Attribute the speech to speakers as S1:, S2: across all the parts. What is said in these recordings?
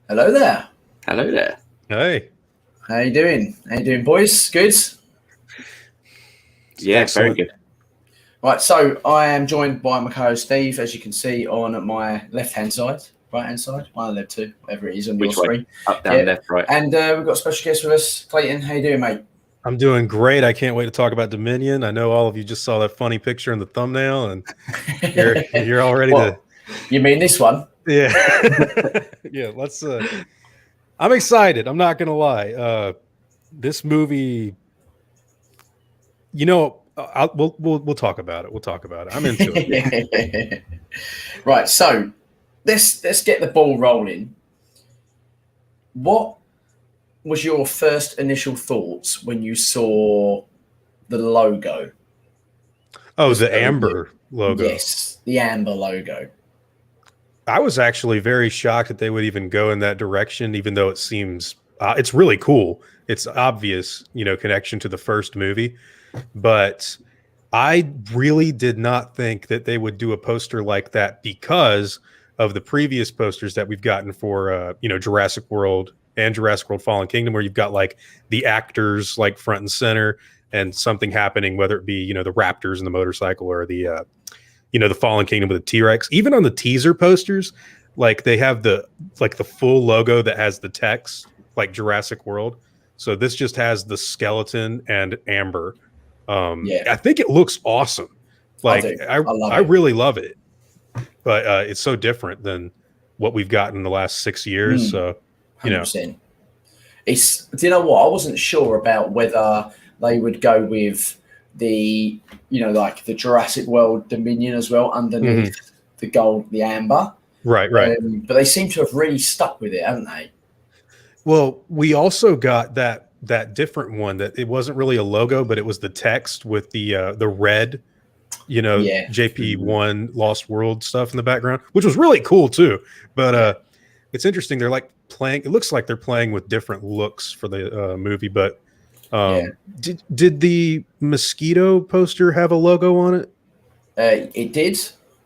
S1: Hello there.
S2: Hello there.
S3: Hey,
S1: How you doing? How you doing, boys? Good?
S2: Yeah,
S3: excellent.
S2: very good.
S1: Right, so I am joined by my co-host Steve, as you can see on my left-hand side, right-hand side, one of the two, whatever it is on
S2: Which
S1: your
S2: way?
S1: screen.
S2: Up, down, left, right.
S1: And we've got a special guest with us, Klayton. How you doing, mate?
S3: I'm doing great. I can't wait to talk about Dominion. I know all of you just saw that funny picture in the thumbnail, and you're all ready to.
S1: You mean this one?
S3: Yeah, yeah. Let's. I'm excited. I'm not gonna lie. This movie, we'll talk about it. We'll talk about it. I'm into it.
S1: Right, so let's get the ball rolling. What was your first initial thoughts when you saw the logo?
S3: Oh, the Amber logo.
S1: Yes, the Amber logo.
S3: I was actually very shocked that they would even go in that direction, even though it seems it's really cool. It's obvious, connection to the first movie, but I really did not think that they would do a poster like that because of the previous posters that we've gotten for, Jurassic World and Jurassic World Fallen Kingdom, where you've got like the actors like front and center and something happening, whether it be, the Raptors and the motorcycle or the Fallen Kingdom with the T-Rex. Even on the teaser posters, like they have the full logo that has the text like Jurassic World. So this just has the skeleton and Amber. I think it looks awesome. Like I really love it, but it's so different than what we've gotten in the last 6 years. So,
S1: 100%. It's, do you know what? I wasn't sure about whether they would go with the, like the Jurassic World Dominion as well underneath the gold, the amber.
S3: Right.
S1: But they seem to have really stuck with it, haven't they?
S3: Well, we also got that different one that it wasn't really a logo, but it was the text with the red, JP1 Lost World stuff in the background, which was really cool too. But it's interesting. They're like playing. It looks like they're playing with different looks for the movie. But did the mosquito poster have a logo on it?
S1: It did.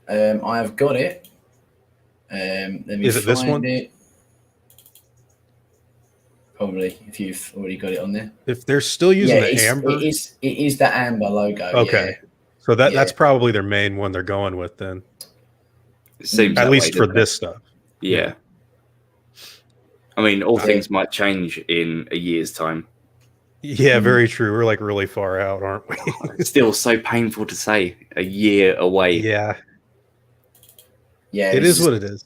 S1: I have got it. Let me
S3: Is it this one?
S1: it. Probably, if you've already got it on there.
S3: If they're still using the amber,
S1: it is the amber logo.
S3: Okay, so that's probably their main one they're going with then.
S2: It seems
S3: at least for this stuff.
S2: Yeah. I mean, all things might change in a year's time.
S3: Yeah, very true. We're like really far out, aren't we?
S2: It's still so painful to say, a year away.
S3: Yeah.
S1: Yeah,
S3: it is what it is.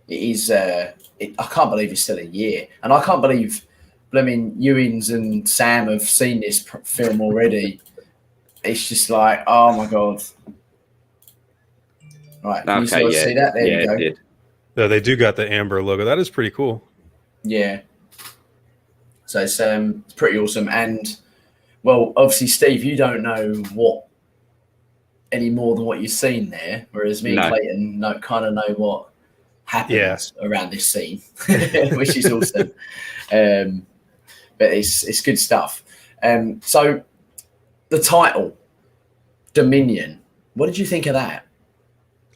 S1: It is. I can't believe it's still a year, and I can't believe, Ewings and Sam have seen this film already. It's just like, oh my god! Right, can you sort of see that? There you go.
S2: It did.
S3: No, they do got the amber logo. That is pretty cool.
S1: Yeah. So it's pretty awesome, and well, obviously, Steve, you don't know what any more than what you've seen there, whereas me and Klayton kind of know what happens around this scene, which is awesome. But it's good stuff. So the title, Dominion, what did you think of that?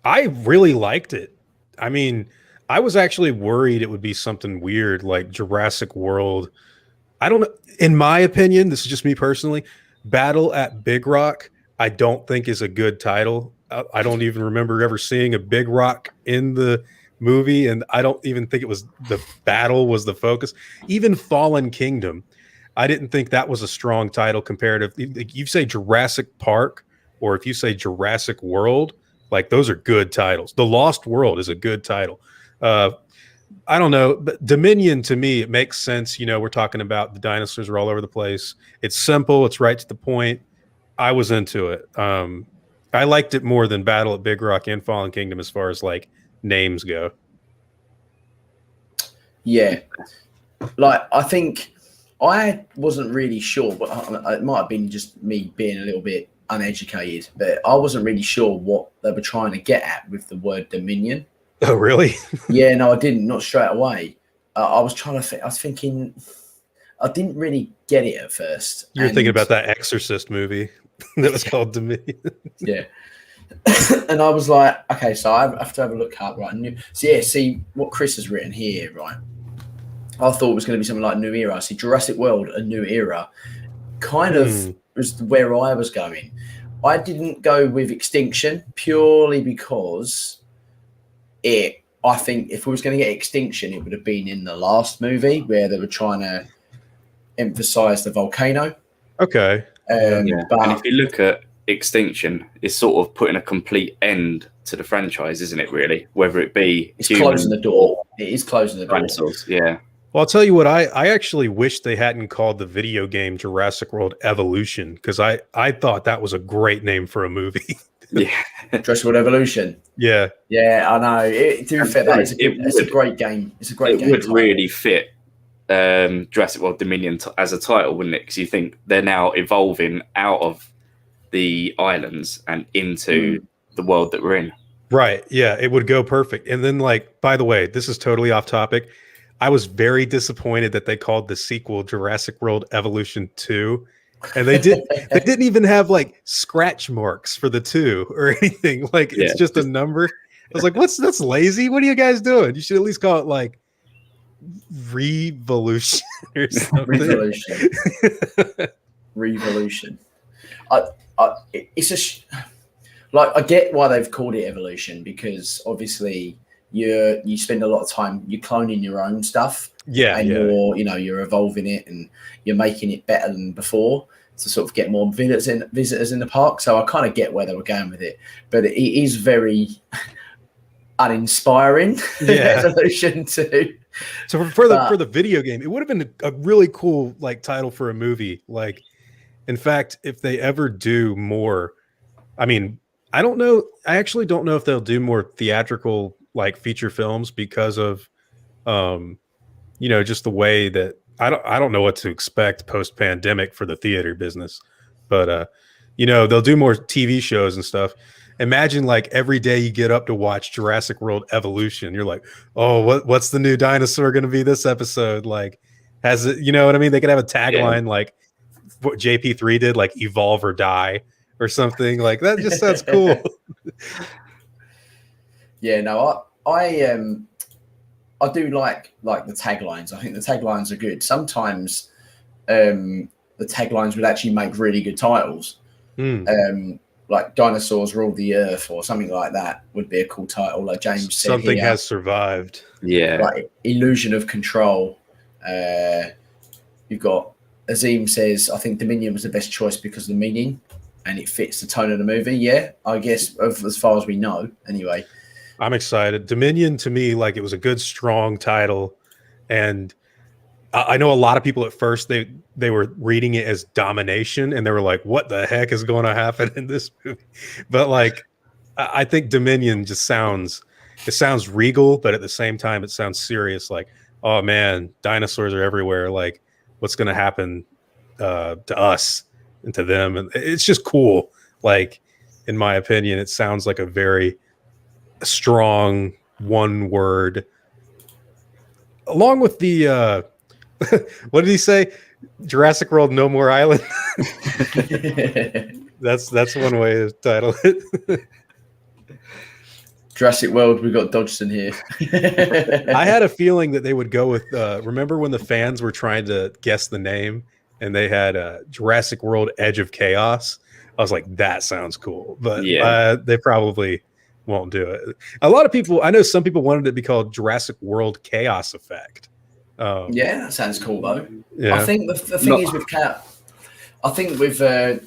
S3: I really liked it. I mean, I was actually worried it would be something weird like Jurassic World. I don't know. In my opinion, this is just me personally, Battle at Big Rock, I don't think is a good title. I don't even remember ever seeing a Big Rock in the movie, and I don't even think it was the battle was the focus. Even Fallen Kingdom, I didn't think that was a strong title comparative. If you say Jurassic Park or if you say Jurassic World, like those are good titles. The Lost World is a good title. I don't know, but Dominion to me, it makes sense. We're talking about the dinosaurs are all over the place. It's simple. It's right to the point. I was into it. I liked it more than Battle at Big Rock and Fallen Kingdom as far as like names go.
S1: Yeah, like I think I wasn't really sure, but it might have been just me being a little bit uneducated, but I wasn't really sure what they were trying to get at with the word Dominion.
S3: Oh, really?
S1: Yeah, no, I didn't. Not straight away. I was thinking, I didn't really get it at first.
S3: You're thinking about that Exorcist movie that was called Dominion.
S1: Yeah. And I was like, okay, so I have to have a look up, right? So yeah, see what Chris has written here, right? I thought it was going to be something like New Era. I see Jurassic World, A New Era, kind of was where I was going. I didn't go with Extinction purely because I think if we was going to get Extinction, it would have been in the last movie where they were trying to emphasize the volcano.
S3: Okay.
S2: But and if you look at Extinction, it's sort of putting a complete end to the franchise, isn't it, really? Whether it be
S1: it's closing the door. It is closing the door.
S2: Dinosaurs, yeah.
S3: Well, I'll tell you what, I actually wish they hadn't called the video game Jurassic World Evolution, because I thought that was a great name for a movie.
S2: Yeah.
S1: Jurassic World Evolution.
S3: Yeah.
S1: Yeah, I know. To be fair, it's a great game. It's a great game.
S2: It would really fit Jurassic World Dominion as a title, wouldn't it? Because you think they're now evolving out of the islands and into the world that we're in. Right.
S3: Yeah, it would go perfect. And then, like, by the way, this is totally off topic. I was very disappointed that they called the sequel Jurassic World Evolution 2. And they didn't even have like scratch marks for the 2 or anything. Like it's just a number. I was like, that's lazy. What are you guys doing? You should at least call it like Revolution or something.
S1: Revolution. It's I get why they've called it Evolution, because obviously you spend a lot of time you're cloning your own stuff. And you're evolving it and you're making it better than before to sort of get more visitors in the park. So I kind of get where they were going with it, but it is very uninspiring. Evolution 2.
S3: So for the video game, it would have been a really cool like title for a movie. Like, in fact, if they ever do more, I mean, I don't know. I actually don't know if they'll do more theatrical like feature films because of, just the way that I don't know what to expect post pandemic for the theater business, but they'll do more TV shows and stuff. Imagine like every day you get up to watch Jurassic World Evolution, you're like, oh, what's the new dinosaur going to be this episode? Like, has it? You know what I mean? They could have a tagline like what JP3 did, like "Evolve or Die" or something. Like that just sounds cool.
S1: Yeah, no, I do like the taglines. I think the taglines are good. Sometimes the taglines would actually make really good titles. Like Dinosaurs Rule the Earth or something like that would be a cool title. Like James said,
S3: something has survived.
S2: Yeah.
S1: Like Illusion of Control. You've got Azim says, I think Dominion was the best choice because of the meaning and it fits the tone of the movie. Yeah, I guess as far as we know anyway.
S3: I'm excited. Dominion, to me, like, it was a good, strong title. And I know a lot of people at first, they were reading it as Domination, and they were like, what the heck is going to happen in this movie? But, like, I think Dominion just sounds regal, but at the same time, it sounds serious. Like, oh, man, dinosaurs are everywhere. Like, what's going to happen to us and to them? And it's just cool. Like, in my opinion, it sounds like a very strong one word, along with the what did he say? Jurassic World No More Island. that's one way to title it.
S1: Jurassic World, we got Dodgson here.
S3: I had a feeling that they would go with remember when the fans were trying to guess the name and they had Jurassic World Edge of Chaos? I was like, that sounds cool, but they probably won't do it. A lot of people, I know some people wanted it to be called Jurassic World Chaos Effect.
S1: Yeah, that sounds cool though.
S3: Yeah.
S1: I think the thing is with I think with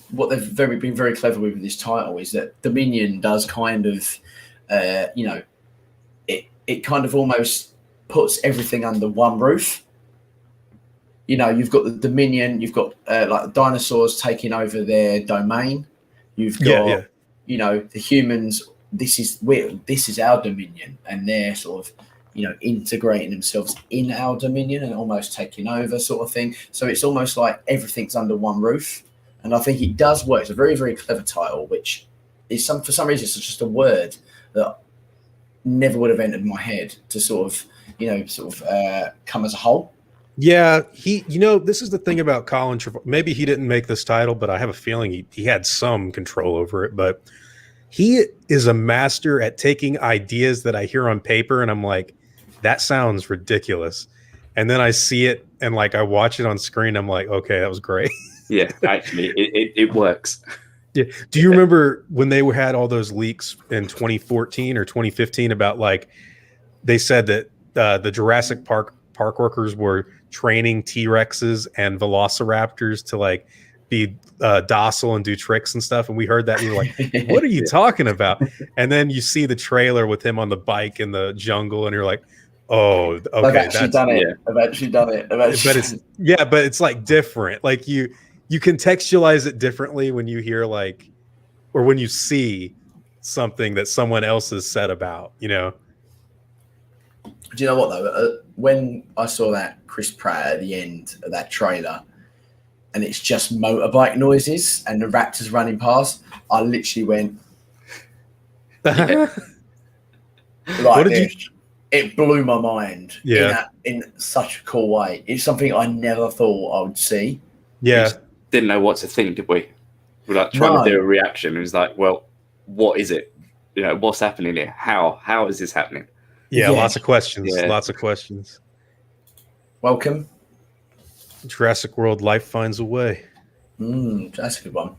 S1: what they've been very clever with this title is that Dominion does kind of, it kind of almost puts everything under one roof. You've got the Dominion, you've got like dinosaurs taking over their domain. You've got, the humans. This is our Dominion, and they're sort of, integrating themselves in our Dominion and almost taking over, sort of thing. So it's almost like everything's under one roof, and I think it does work. It's a very, very clever title, which is for some reason it's just a word that never would have entered my head to sort of come as a whole.
S3: Yeah, this is the thing about Colin Trevorrow. Maybe he didn't make this title, but I have a feeling he had some control over it. But he is a master at taking ideas that I hear on paper and I'm like, that sounds ridiculous. And then I see it and like I watch it on screen. I'm like, okay, that was great.
S2: Yeah, actually, it works.
S3: Yeah. Do you remember when they had all those leaks in 2014 or 2015 about like they said that the Jurassic park workers were training T-Rexes and Velociraptors to like be docile and do tricks and stuff, and we heard that and we were like, what are you talking about? And then you see the trailer with him on the bike in the jungle and you're like, oh, okay,
S1: I've actually done it. I've actually done it.
S3: But it's like different. Like you contextualize it differently when you hear like, or when you see something that someone else has said about, you know.
S1: Do you know what though? When I saw that Chris Pratt at the end of that trailer, and it's just motorbike noises and the raptors running past, I literally went like this. It blew my mind.
S3: Yeah,
S1: in such a cool way. It's something I never thought I would see.
S3: Yeah,
S2: we just didn't know what to think, did we? We're like trying to do a reaction. It was like, well, what is it? You know, what's happening here? How is this happening?
S3: Yeah, lots of questions.
S2: Yeah.
S3: Lots of questions.
S1: Welcome.
S3: Jurassic World: Life Finds a Way.
S1: That's a good one.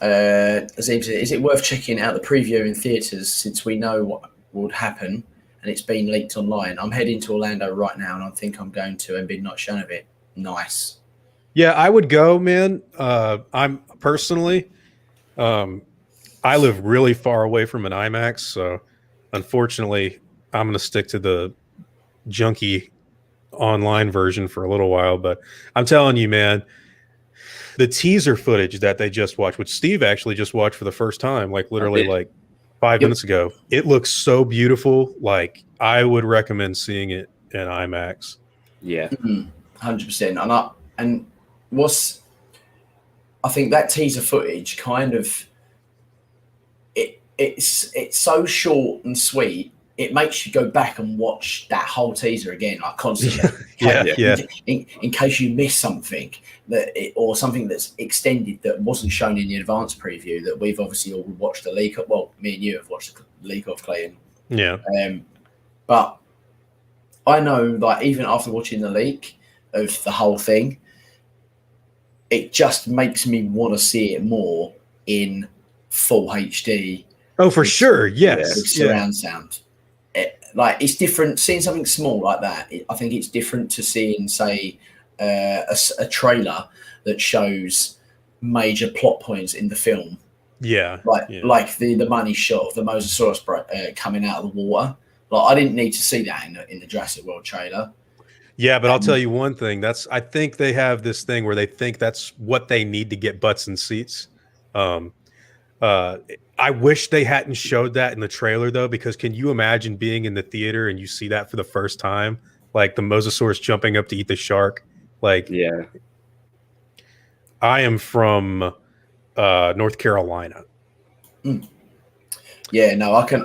S1: Is it worth checking out the preview in theatres since we know what would happen and it's been leaked online? I'm heading to Orlando right now and I think I'm going to and been not shown of it. Nice.
S3: Yeah, I would go, man. I'm personally, I live really far away from an IMAX, so unfortunately, I'm going to stick to the junky online version for a little while. But I'm telling you, man, the teaser footage that they just watched, which Steve actually just watched for the first time, like literally like 5 minutes ago, it looks so beautiful. Like I would recommend seeing it in IMAX.
S2: Yeah,
S1: 100%. And I think that teaser footage kind of it's so short and sweet. It makes you go back and watch that whole teaser again, like constantly. In case you miss something or something that's extended that wasn't shown in the advanced preview that we've obviously all watched the leak of. Well, me and you have watched the leak of, Klayton.
S3: Yeah.
S1: But I know, like, even after watching the leak of the whole thing, it just makes me want to see it more in full HD.
S3: Oh, for sure. Yes.
S1: With surround sound. It's different seeing something small like that. I think it's different to seeing, say, a trailer that shows major plot points in the film.
S3: Yeah.
S1: Like the money shot of the Mosasaurus coming out of the water. Like I didn't need to see that in the Jurassic World trailer.
S3: Yeah, but I'll tell you one thing. I think they have this thing where they think that's what they need to get butts in seats. I wish they hadn't showed that in the trailer though, because can you imagine being in the theater and you see that for the first time, like the Mosasaurus jumping up to eat the shark? Like,
S2: yeah,
S3: I am from North Carolina.
S1: Yeah, no, I can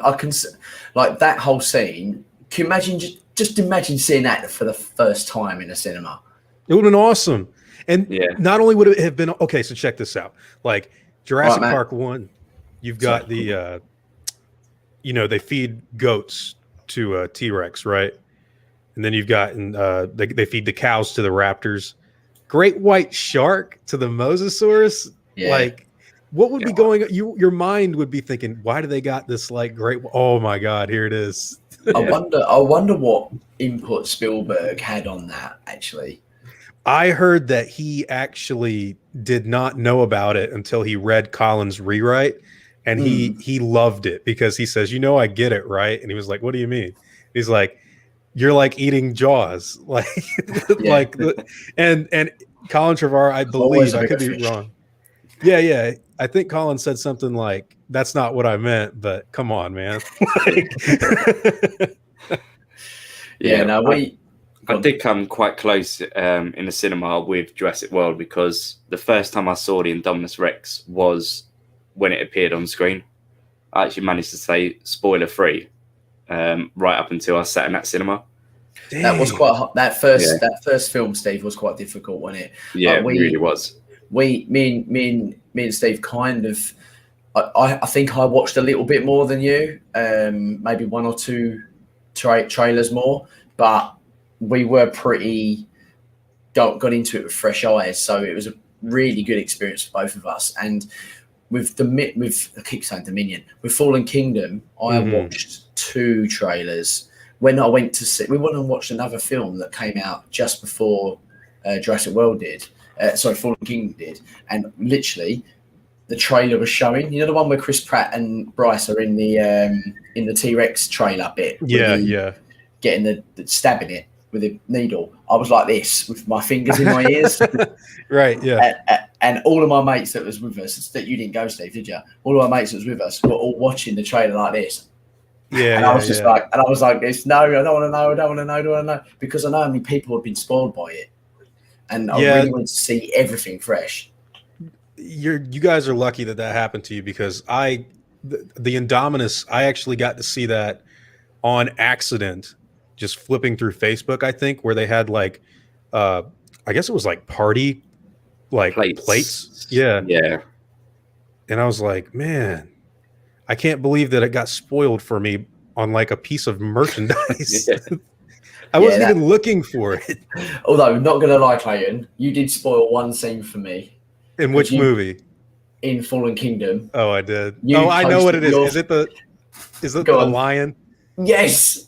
S1: like that whole scene. Can you imagine just imagine seeing that for the first time in a cinema? It
S3: would have been awesome. And not only would it have been okay, so check this out. Like Jurassic Park 1, you've got they feed goats to T-Rex, right? And then you've got they feed the cows to the raptors. Great white shark to the Mosasaurus. Yeah. Like, what would be going? Your mind would be thinking, why do they got this like great? Oh my God, here it is.
S1: I wonder what input Spielberg had on that. Actually,
S3: I heard that he actually did not know about it until he read Colin's rewrite, and he loved it because he says, I get it, right? And he was like, what do you mean? He's like, you're like eating Jaws, like, and Colin Trevorrow, I believe, I could be wrong. Yeah. I think Colin said something like, that's not what I meant, but come on, man.
S2: I did come quite close in the cinema with Jurassic World because the first time I saw the Indominus Rex was when it appeared on screen. I actually managed to say spoiler free right up until I sat in that cinema.
S1: Dang. That was quite hot. That first film, Steve, was quite difficult, wasn't it?
S2: Yeah, it really was.
S1: Me and Steve kind of I think I watched a little bit more than you, maybe one or two trailers more, but we were pretty got into it with fresh eyes, so it was a really good experience for both of us. And with I keep saying Dominion, with Fallen Kingdom, I watched 2 trailers. When I went to see, we went and watched another film that came out just before Jurassic World did. Fallen Kingdom did, and literally the trailer was showing. You know the one where Chris Pratt and Bryce are in the T-Rex trailer bit.
S3: Yeah.
S1: Getting the stabbing it with a needle. I was like this with my fingers in my ears.
S3: Right. Yeah.
S1: And all of my mates that was with us, that you didn't go, Steve, did you? All of my mates that was with us were all watching the trailer like this.
S3: Yeah.
S1: And I was just like, this. No, I don't want to know. I don't want to know. I don't want to know, because I know how many people have been spoiled by it, and I really want to see everything fresh. You
S3: guys are lucky that happened to you, because the Indominus, I actually got to see that on accident, just flipping through Facebook, I think, where they had like, I guess it was like party, like plates. Yeah. And I was like, man, I can't believe that it got spoiled for me on like a piece of merchandise. I wasn't even looking for it.
S1: Although, not going to lie, Clayton, you did spoil one scene for me.
S3: In which movie?
S1: In Fallen Kingdom.
S3: Oh, I did. I know what it is. Is it the lion?
S1: Yes.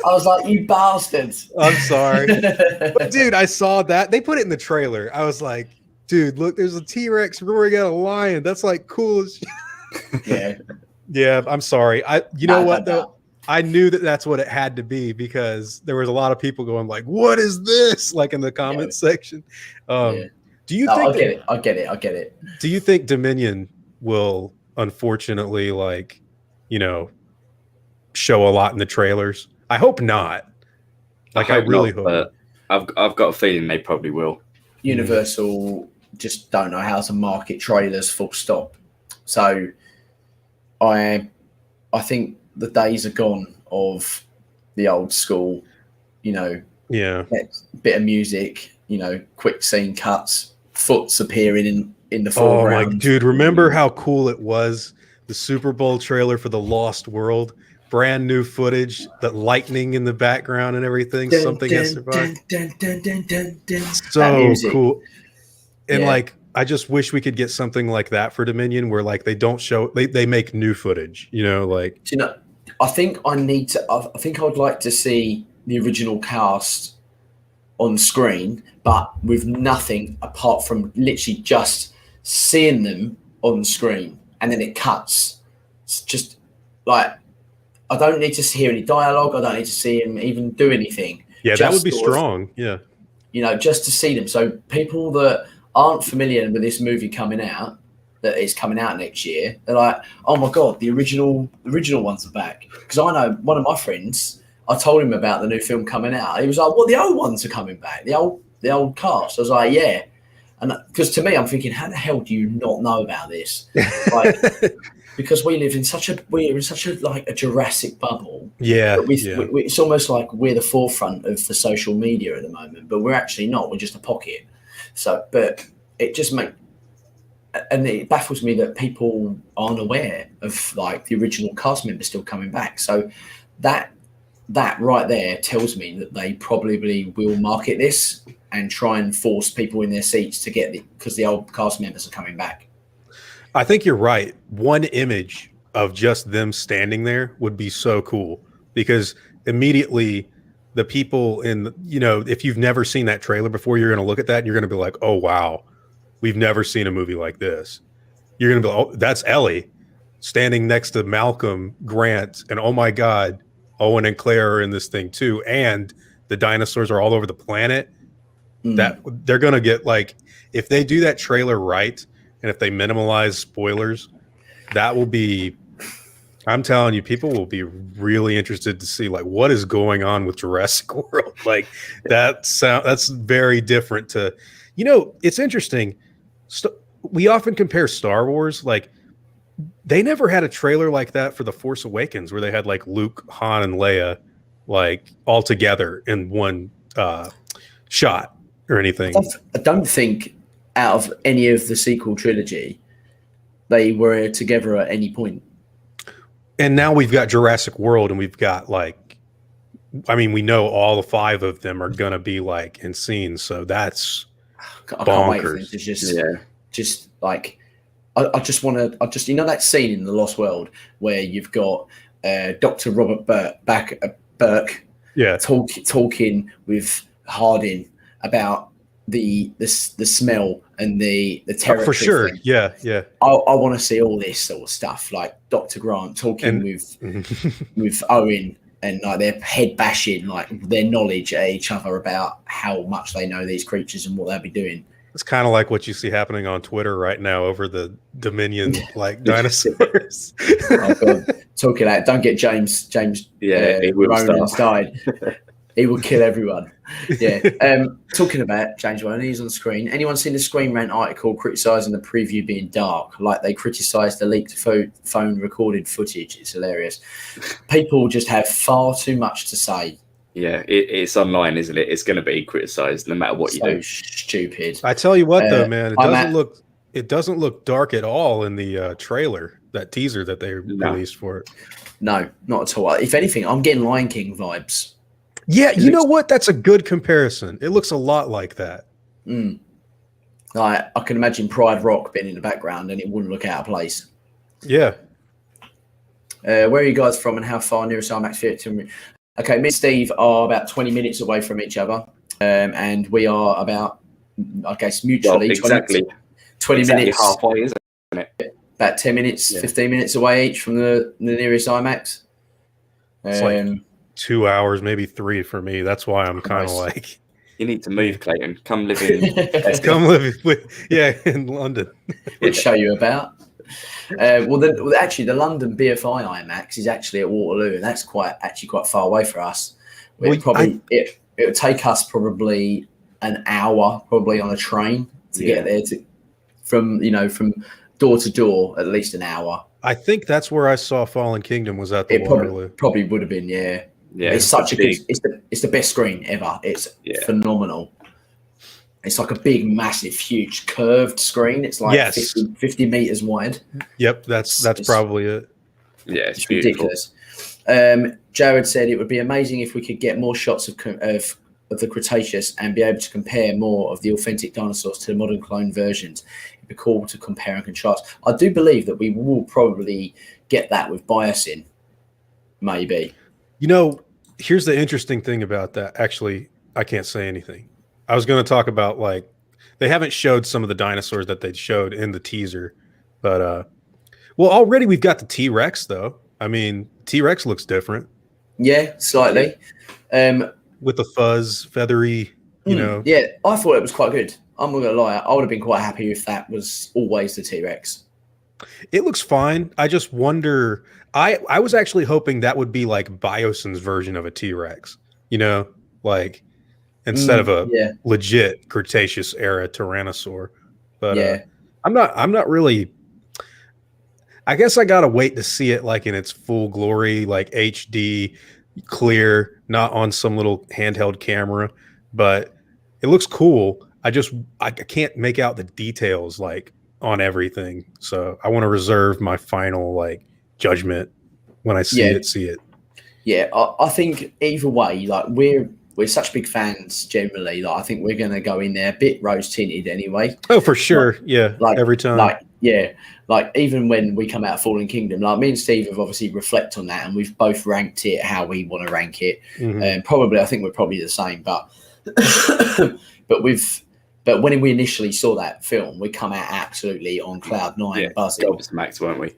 S1: I was like, you bastards.
S3: I'm sorry. But dude, I saw that. They put it in the trailer. I was like, dude, look, there's a T-Rex roaring at a lion. That's like cool as shit. Yeah, I'm sorry. You know what though? I knew that that's what it had to be, because there was a lot of people going like, what is this? Like in the comment section. Do you think
S1: I get it.
S3: Do you think Dominion will unfortunately, like, show a lot in the trailers? I hope not. Like, I really hope.
S2: But I've got a feeling they probably will.
S1: Universal just don't know how to market trailers, full stop. So I think the days are gone of the old school, bit of music, quick scene cuts, foots appearing in the foreground.
S3: Oh my dude, remember how cool it was? The Super Bowl trailer for The Lost World, brand new footage, the lightning in the background and everything. Something has survived. So cool. And I just wish we could get something like that for Dominion, where like they don't show, they make new footage,
S1: I think I would like to see the original cast on screen, but with nothing apart from literally just seeing them on screen, and then it cuts. It's just like, I don't need to hear any dialogue. I don't need to see him even do anything.
S3: Yeah, that would be strong. Yeah.
S1: Just to see them. So people that aren't familiar with this movie coming out, that is coming out next year, they're like, oh my God, the original ones are back. Because I know one of my friends, I told him about the new film coming out. He was like, well, the old ones are coming back. The old cast. I was like, yeah. And because to me, I'm thinking, how the hell do you not know about this? Like, because we're in such a like a Jurassic bubble.
S3: Yeah.
S1: It's almost like we're the forefront of the social media at the moment, but we're actually not. We're just a pocket. So, but it just and it baffles me that people aren't aware of like the original cast members still coming back. So that right there tells me that they probably will market this and try and force people in their seats to get because the old cast members are coming back.
S3: I think you're right. One image of just them standing there would be so cool, because immediately the people if you've never seen that trailer before, you're going to look at that and you're going to be like, oh, wow, we've never seen a movie like this. You're going to be like, oh, that's Ellie standing next to Malcolm Grant. And oh my God, Owen and Claire are in this thing too. And the dinosaurs are all over the planet. That they're going to get, like, if they do that trailer right, and if they minimize spoilers, that will be, I'm telling you, people will be really interested to see like what is going on with Jurassic World. Like that's very different to, it's interesting. We often compare Star Wars, like they never had a trailer like that for The Force Awakens, where they had like Luke, Han, and Leia like all together in one shot or anything.
S1: I don't think out of any of the sequel trilogy, they were together at any point.
S3: And now we've got Jurassic World, and we've got we know all the 5 of them are gonna be in scenes, so that's
S1: I can't wait for them to just like. I just want to. That scene in The Lost World where you've got Dr. Robert Burke, talking with Hardin about the smell and the territory.
S3: For sure,
S1: thing.
S3: yeah.
S1: I want to see all this sort of stuff, like Dr. Grant talking with Owen, and their head bashing, their knowledge at each other about how much they know these creatures and what they'll be doing.
S3: It's kind of like what you see happening on Twitter right now over the Dominion dinosaurs.
S1: Oh God. Talking about, don't get James Ronan inside. He will kill everyone. Yeah. Talking about James Ronan, he's on the screen. Anyone seen the Screen Rant article criticising the preview being dark? Like they criticised the leaked phone recorded footage. It's hilarious. People just have far too much to say.
S2: Yeah, it's online, isn't it? It's going to be criticised no matter what you do.
S3: Stupid. I tell you what, though, man, it doesn't look dark at all in the trailer, that teaser that they released for it.
S1: No, not at all. If anything, I'm getting Lion King vibes.
S3: Yeah, you know what? That's a good comparison. It looks a lot like that.
S1: I can imagine Pride Rock being in the background, and it wouldn't look out of place.
S3: Yeah.
S1: Where are you guys from, and how far nearest IMAX theatre? Okay, me and Steve are about 20 minutes away from each other, and we are about, I guess, mutually 20 minutes.
S2: Halfway, isn't it?
S1: About 10 minutes, 15 minutes away each from the nearest IMAX.
S3: It's like 2 hours, maybe 3 for me. That's why I'm kind of like...
S2: You need to move, Clayton. Come live in...
S3: Come live in London.
S1: We'll show you about. Actually, the London BFI IMAX is actually at Waterloo, and that's quite far away for us. It would take us probably an hour, probably on a train to get there. From door to door, at least an hour.
S3: I think that's where I saw Fallen Kingdom was at the Waterloo.
S1: Probably would have been, yeah. It's such a good. It's the best screen ever. It's phenomenal. It's like a big, massive, huge, curved screen. It's like 50 meters wide.
S3: Yep, that's probably it.
S2: Yeah, it's
S1: ridiculous. Jared said it would be amazing if we could get more shots of the Cretaceous and be able to compare more of the authentic dinosaurs to the modern clone versions. It'd be cool to compare and contrast. I do believe that we will probably get that with biasing, maybe.
S3: Here's the interesting thing about that. Actually, I can't say anything. I was going to talk about they haven't showed some of the dinosaurs that they showed in the teaser, but already we've got the T-Rex though. I mean, T-Rex looks different.
S1: Yeah, slightly.
S3: With the fuzz, feathery,
S1: Yeah, I thought it was quite good. I'm not going to lie. I would have been quite happy if that was always the T-Rex.
S3: It looks fine. I just wonder. I was actually hoping that would be like Biosyn's version of a T-Rex. Instead of a legit Cretaceous era Tyrannosaur. But I'm not really. I guess I gotta wait to see it in its full glory, HD, clear, not on some little handheld camera. But it looks cool. I can't make out the details on everything. So I want to reserve my final judgment when I see it.
S1: Yeah, I think either way, we're such big fans generally. I think we're going to go in there a bit rose tinted anyway.
S3: Oh, for sure. Every time.
S1: Even when we come out of Fallen Kingdom, me and Steve have obviously reflect on that, and we've both ranked it how we want to rank it.
S3: Mm-hmm.
S1: I think we're probably the same, but but when we initially saw that film, we come out absolutely on cloud nine, buzzing.
S2: Max, weren't we?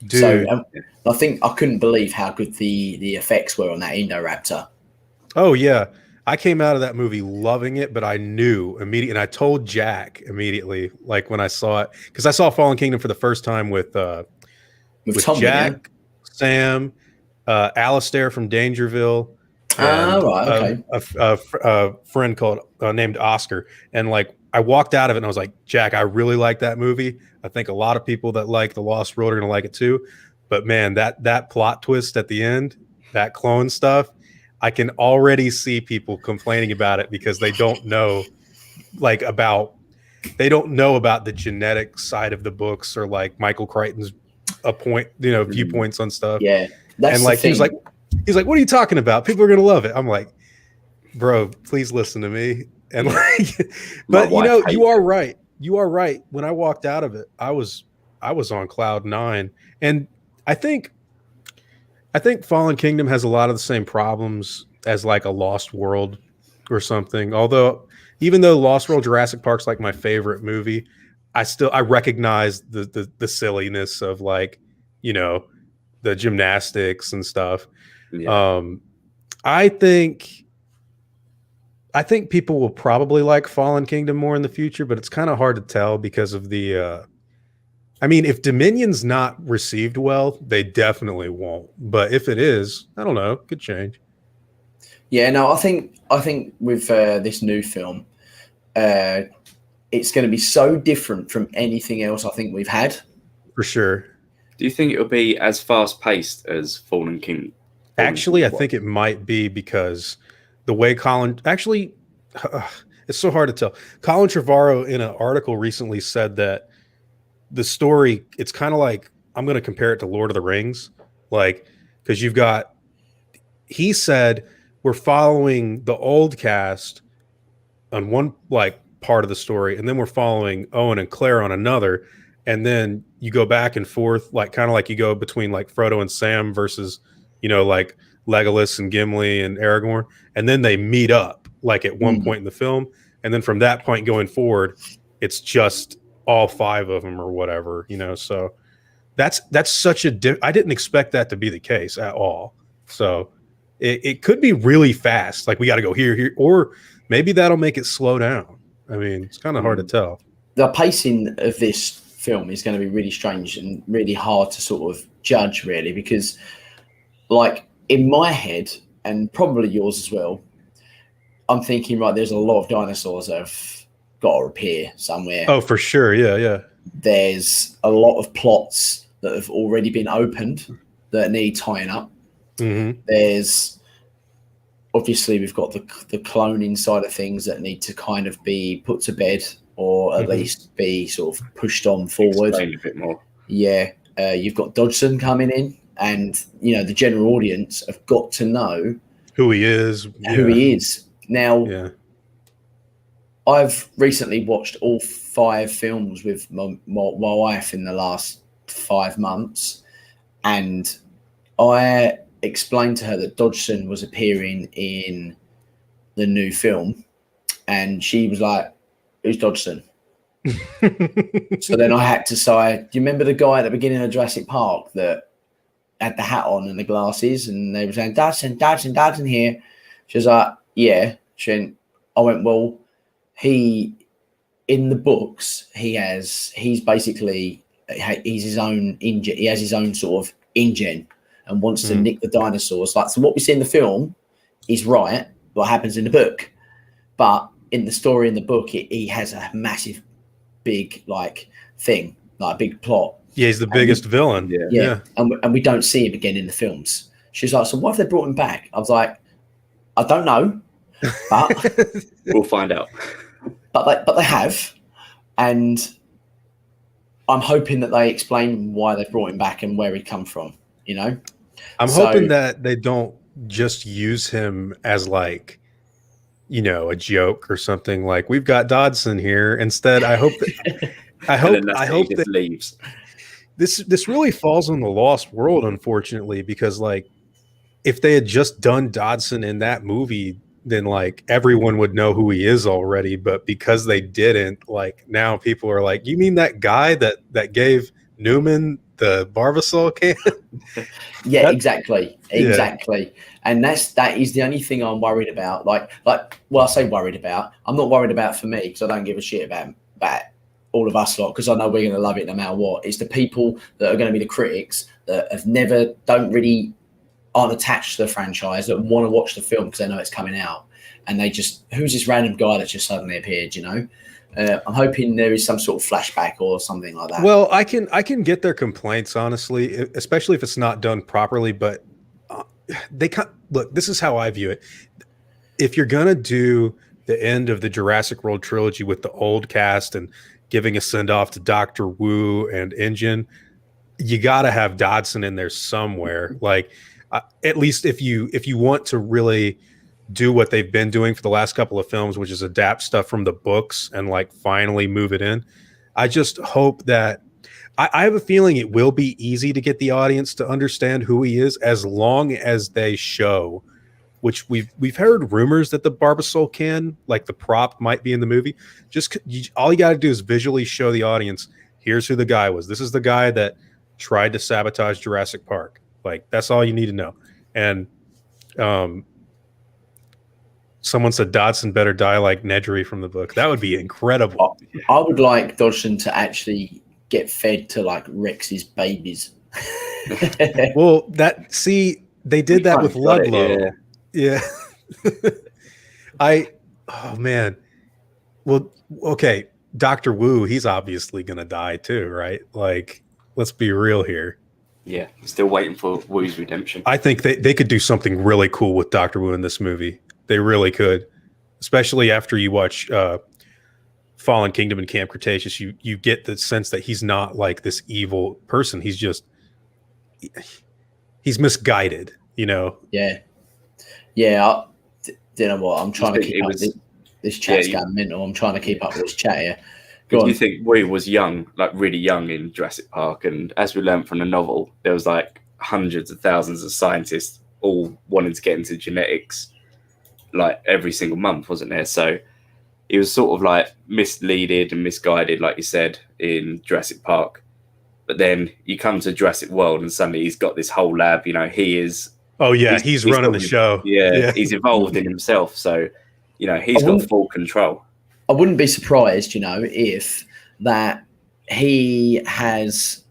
S3: Dude.
S1: So I think I couldn't believe how good the effects were on that Indoraptor.
S3: Oh yeah, I came out of that movie loving it, but I knew immediately, and I told Jack immediately, when I saw it, because I saw Fallen Kingdom for the first time with
S1: Tommy,
S3: Jack, Sam, Alistair from Dangerville, and a friend called named Oscar, and I walked out of it and I was like, Jack, I really like that movie. I think a lot of people that like The Lost World are gonna like it too. But man, that plot twist at the end, that clone stuff, I can already see people complaining about it because they don't know about they don't know about the genetic side of the books or like Michael Crichton's viewpoints on stuff.
S1: Yeah, that's
S3: and like he was like, what are you talking about? People are gonna love it. I'm like, bro, please listen to me. And like, but you are right. You are right. When I walked out of it, I was on cloud 9, and I think Fallen Kingdom has a lot of the same problems as like a Lost World or something. Although, even though Lost World Jurassic Park's like my favorite movie, I recognize the silliness of like, the gymnastics and stuff.
S2: Yeah.
S3: I think people will probably like Fallen Kingdom more in the future, but it's kind of hard to tell because of the if Dominion's not received well, they definitely won't. But if it is, I don't know, could change.
S1: Yeah, no, I think with this new film, it's going to be so different from anything else I think we've had.
S3: For sure.
S2: Do you think it'll be as fast paced as Fallen Kingdom?
S3: Actually, I think it might be because the way it's so hard to tell. Colin Trevorrow in an article recently said that the story, it's kind of like, I'm going to compare it to Lord of the Rings, like, because he said we're following the old cast on one like part of the story, and then we're following Owen and Claire on another, and then you go back and forth, like kind of like you go between like Frodo and Sam versus like Legolas and Gimli and Aragorn, and then they meet up like at one point in the film, and then from that point going forward, it's just all 5 of them or whatever, so that's such I didn't expect that to be the case at all. So it could be really fast, like we got to go here, or maybe that'll make it slow down. I mean, it's kind of hard to tell.
S1: The pacing of this film is going to be really strange and really hard to sort of judge, really, because like in my head, and probably yours as well, I'm thinking, right, there's a lot of dinosaurs that have got to appear somewhere.
S3: Oh, for sure. Yeah.
S1: There's a lot of plots that have already been opened that need tying up.
S3: Mm-hmm.
S1: There's obviously we've got the cloning side of things that need to kind of be put to bed, or at least be sort of pushed on forward.
S2: Explain a bit more.
S1: Yeah. You've got Dodgson coming in, and the general audience have got to know
S3: who he is.
S1: Now, I've recently watched all 5 films with my wife in the last 5 months, and I explained to her that Dodgson was appearing in the new film, and she was like, "Who's Dodgson?" So then I had to say, "Do you remember the guy at the beginning of Jurassic Park that had the hat on and the glasses?" And they were saying, Dodgson here. She was like, "Yeah." I went, "Well, he in the books he's basically his own InGen. He has his own sort of InGen and wants to nick the dinosaurs. Like, so what we see in the film is right, what happens in the book, but in the story in the book, he has a massive, big like thing, like a big plot.
S3: Yeah, he's the biggest villain.
S1: Yeah. And we don't see him again in the films." She's like, "So why have they brought him back?" I was like, "I don't know, but
S2: we'll find out."
S1: But they have, and I'm hoping that they explain why they brought him back and where he come from.
S3: I'm hoping that they don't just use him as like, a joke or something. Like, we've got Dodgson here. Instead, I hope that
S2: leaves.
S3: This really falls on the Lost World, unfortunately, because like if they had just done Dodgson in that movie, then like everyone would know who he is already. But because they didn't, like now people are like, "You mean that guy that gave Newman the Barbasol can?"
S1: Yeah, exactly. And that is the only thing I'm worried about. Like, well, I say worried about. I'm not worried about for me because I don't give a shit about all of us lot, because I know we're going to love it no matter what. It's the people that are going to be the critics that aren't attached to the franchise, that want to watch the film because they know it's coming out, and they just, who's this random guy that just suddenly appeared? I'm hoping there is some sort of flashback or something like that.
S3: Well, I can get their complaints, honestly, especially if it's not done properly. But they can't look. This is how I view it. If you're gonna do the end of the Jurassic World trilogy with the old cast and giving a send off to Dr. Wu and InGen, you got to have Dodson in there somewhere. Like, at least if you want to really do what they've been doing for the last couple of films, which is adapt stuff from the books and like finally move it in. I just hope that I have a feeling it will be easy to get the audience to understand who he is as long as they show, which we've heard rumors that the Barbasol can, like the prop might be in the movie. Just all you got to do is visually show the audience, here's who the guy was. This is the guy that tried to sabotage Jurassic Park. Like, that's all you need to know. And someone said Dodson better die like Nedry from the book. That would be incredible.
S1: I would like Dodson to actually get fed to like Rex's babies.
S3: Well, they did that with Ludlow. Yeah. Oh man. Well, okay. Dr. Wu, he's obviously going to die too, right? Like, let's be real here.
S2: Yeah, still waiting for Wu's redemption. I
S3: think they could do something really cool with Dr. Wu in this movie. They really could, especially after you watch Fallen Kingdom and Camp Cretaceous. You get the sense that he's not like this evil person. He's misguided, you know?
S1: Yeah. Yeah. You know what? I'm trying to keep up. This chat's going mental. I'm trying to keep up with this chat here.
S2: Do you think Wu was young, like really young in Jurassic Park? And as we learned from the novel, there was like hundreds of thousands of scientists all wanting to get into genetics like every single month, wasn't there? So he was sort of like misleaded and misguided, like you said, in Jurassic Park. But then you come to Jurassic World and suddenly he's got this whole lab, you know, he's
S3: running the show.
S2: Yeah, he's evolved in himself. So, you know, he's got full control.
S1: I wouldn't be surprised, you know, if that he has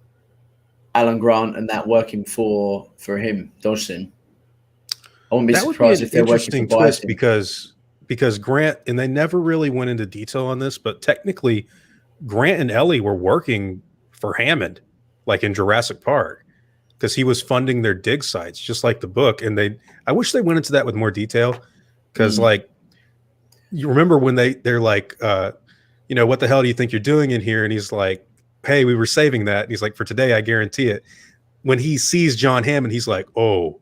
S1: Alan Grant and that working for him, Dodson. I wouldn't be surprised if they're working for
S3: twist because Grant, and they never really went into detail on this, but technically Grant and Ellie were working for Hammond, like in Jurassic Park, because he was funding their dig sites, just like the book. And I wish they went into that with more detail, because like, you remember when they're like, you know, what the hell do you think you're doing in here? And he's like, hey, we were saving that. And he's like, for today, I guarantee it. When he sees John Hammond, he's like, oh,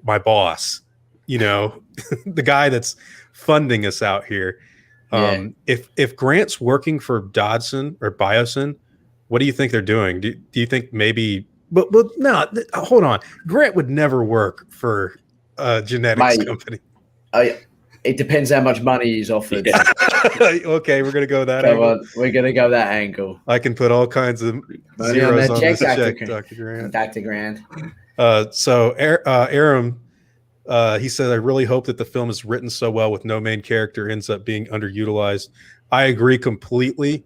S3: my boss, you know, the guy that's funding us out here. If Grant's working for Dodson or Biosyn, what do you think they're doing? Do you think maybe, but no, hold on. Grant would never work for a genetics company.
S1: It depends how much money he's offered.
S3: Yeah. Okay, we're gonna go that angle.
S1: We're gonna go that angle.
S3: I can put all kinds of zeros on this check, Dr. Grant.
S1: Dr. Grant.
S3: So Aram, he said, I really hope that the film is written so well with no main character ends up being underutilized. I agree completely.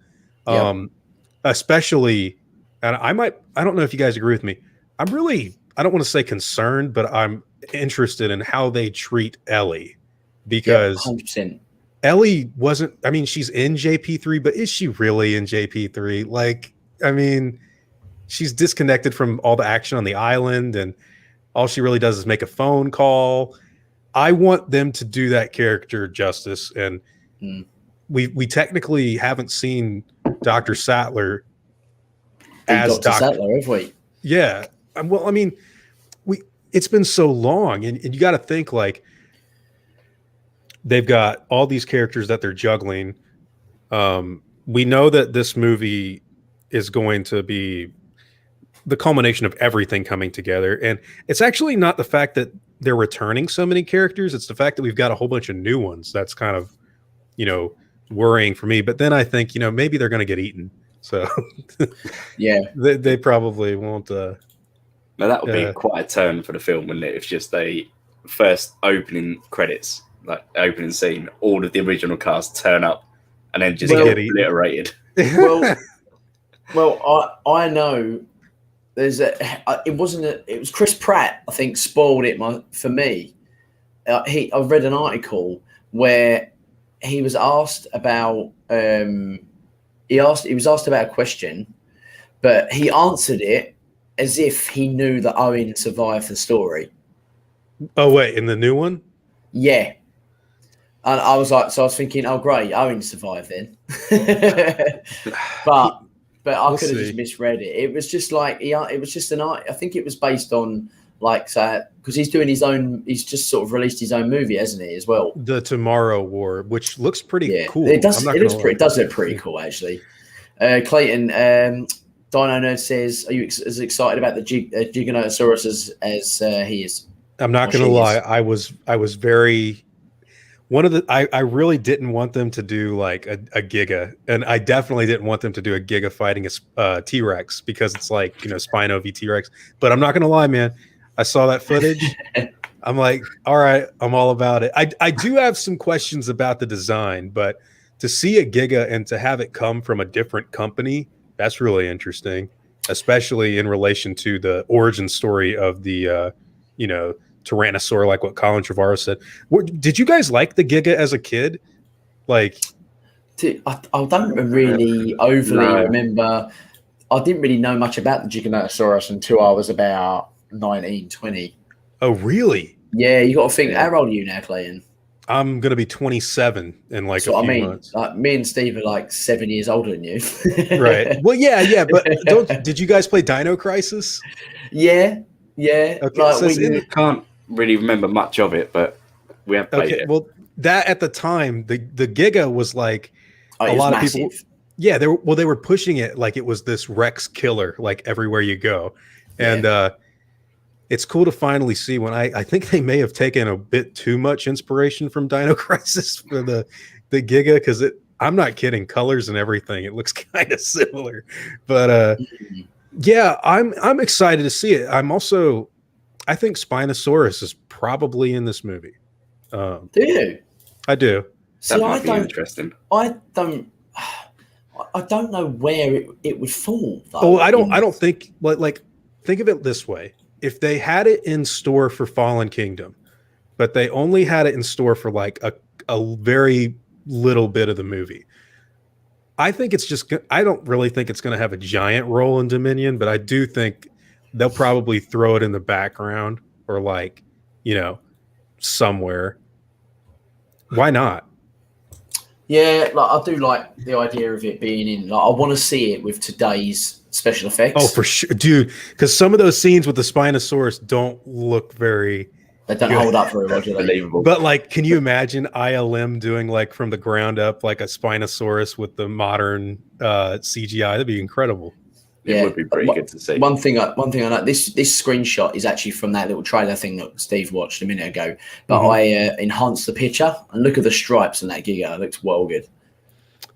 S3: Especially, and I don't know if you guys agree with me. I don't want to say concerned, but I'm interested in how they treat Ellie. Because
S1: 100%.
S3: Ellie wasn't, I mean, she's in JP3, but is she really in JP3? Like, I mean, she's disconnected from all the action on the island, and all she really does is make a phone call. I want them to do that character justice. And we technically haven't seen Dr. Sattler as Dr.
S1: Sattler, have we?
S3: Yeah. Well, I mean, it's been so long, and you got to think like, they've got all these characters that they're juggling. We know that this movie is going to be the culmination of everything coming together. And it's actually not the fact that they're returning so many characters. It's the fact that we've got a whole bunch of new ones. That's kind of, you know, worrying for me. But then I think, you know, maybe they're going to get eaten. So
S1: yeah,
S3: they probably won't.
S2: Now that would be quite a turn for the film, wouldn't it? If just they first opening credits, like opening scene, all of the original cast turn up and then just get obliterated.
S1: Well, I know it was Chris Pratt, I think, spoiled it for me. I read an article where he was asked about he was asked about a question, but he answered it as if he knew that Owen survived the story.
S3: Oh wait, in the new one?
S1: Yeah. And I was like, so I was thinking, oh great, Owen survived then. but I could have just misread it. It was just like it was just I think it was based on like because he's doing his own. He's just sort of released his own movie, hasn't he, as well?
S3: The Tomorrow War, which looks pretty cool.
S1: It does. It does look pretty cool, actually. Clayton, Dino Nerd says, "Are you as excited about the Giganotosaurus as he is?"
S3: I'm not going to lie. I was very. I really didn't want them to do like a Giga, and I definitely didn't want them to do a Giga fighting a T-Rex, because it's like, Spino v T-Rex. But I'm not gonna lie, man. I saw that footage. I'm like, all right, I'm all about it. I do have some questions about the design, but to see a Giga and to have it come from a different company, that's really interesting, especially in relation to the origin story of the Tyrannosaur, like what Colin Trevorrow said. Did you guys like the Giga as a kid? Like,
S1: I don't really overly remember. I didn't really know much about the Giganotosaurus until I was about 19, 20.
S3: Oh, really?
S1: Yeah, you got to think. How old are you now, Clayton?
S3: I'm gonna be 27 in like a few months.
S1: Like, me and Steve are like 7 years older than you.
S3: Right. Well, yeah, but did you guys play Dino Crisis?
S1: Yeah.
S3: Okay,
S1: like,
S2: so we can't really remember much of it, but we have played it.
S3: Well, that at the time, the Giga was like a lot of people. Yeah, they were pushing it like it was this Rex killer, like everywhere you go, and it's cool to finally see when I think they may have taken a bit too much inspiration from Dino Crisis for the Giga, because I'm not kidding, colors and everything, it looks kind of similar, but yeah, I'm excited to see it. I think Spinosaurus is probably in this movie.
S1: Do you?
S3: I do.
S2: That might be interesting.
S1: I don't know where it would fall, though.
S3: Oh, I don't think, like think of it this way. If they had it in store for Fallen Kingdom, but they only had it in store for like a very little bit of the movie, I don't really think it's going to have a giant role in Dominion, but I do think they'll probably throw it in the background or like, somewhere. Why not?
S1: Yeah, like I do like the idea of it being in. Like, I want to see it with today's special effects.
S3: Oh, for sure, dude. Because some of those scenes with the Spinosaurus don't look very.
S1: They don't hold up very well,
S2: believable.
S3: But like, can you imagine ILM doing like from the ground up like a Spinosaurus with the modern CGI? That'd be incredible.
S2: It would be pretty good to see.
S1: One thing I know, this screenshot is actually from that little trailer thing that Steve watched a minute ago. But I enhanced the picture, and look at the stripes on that Giga. It looks well good.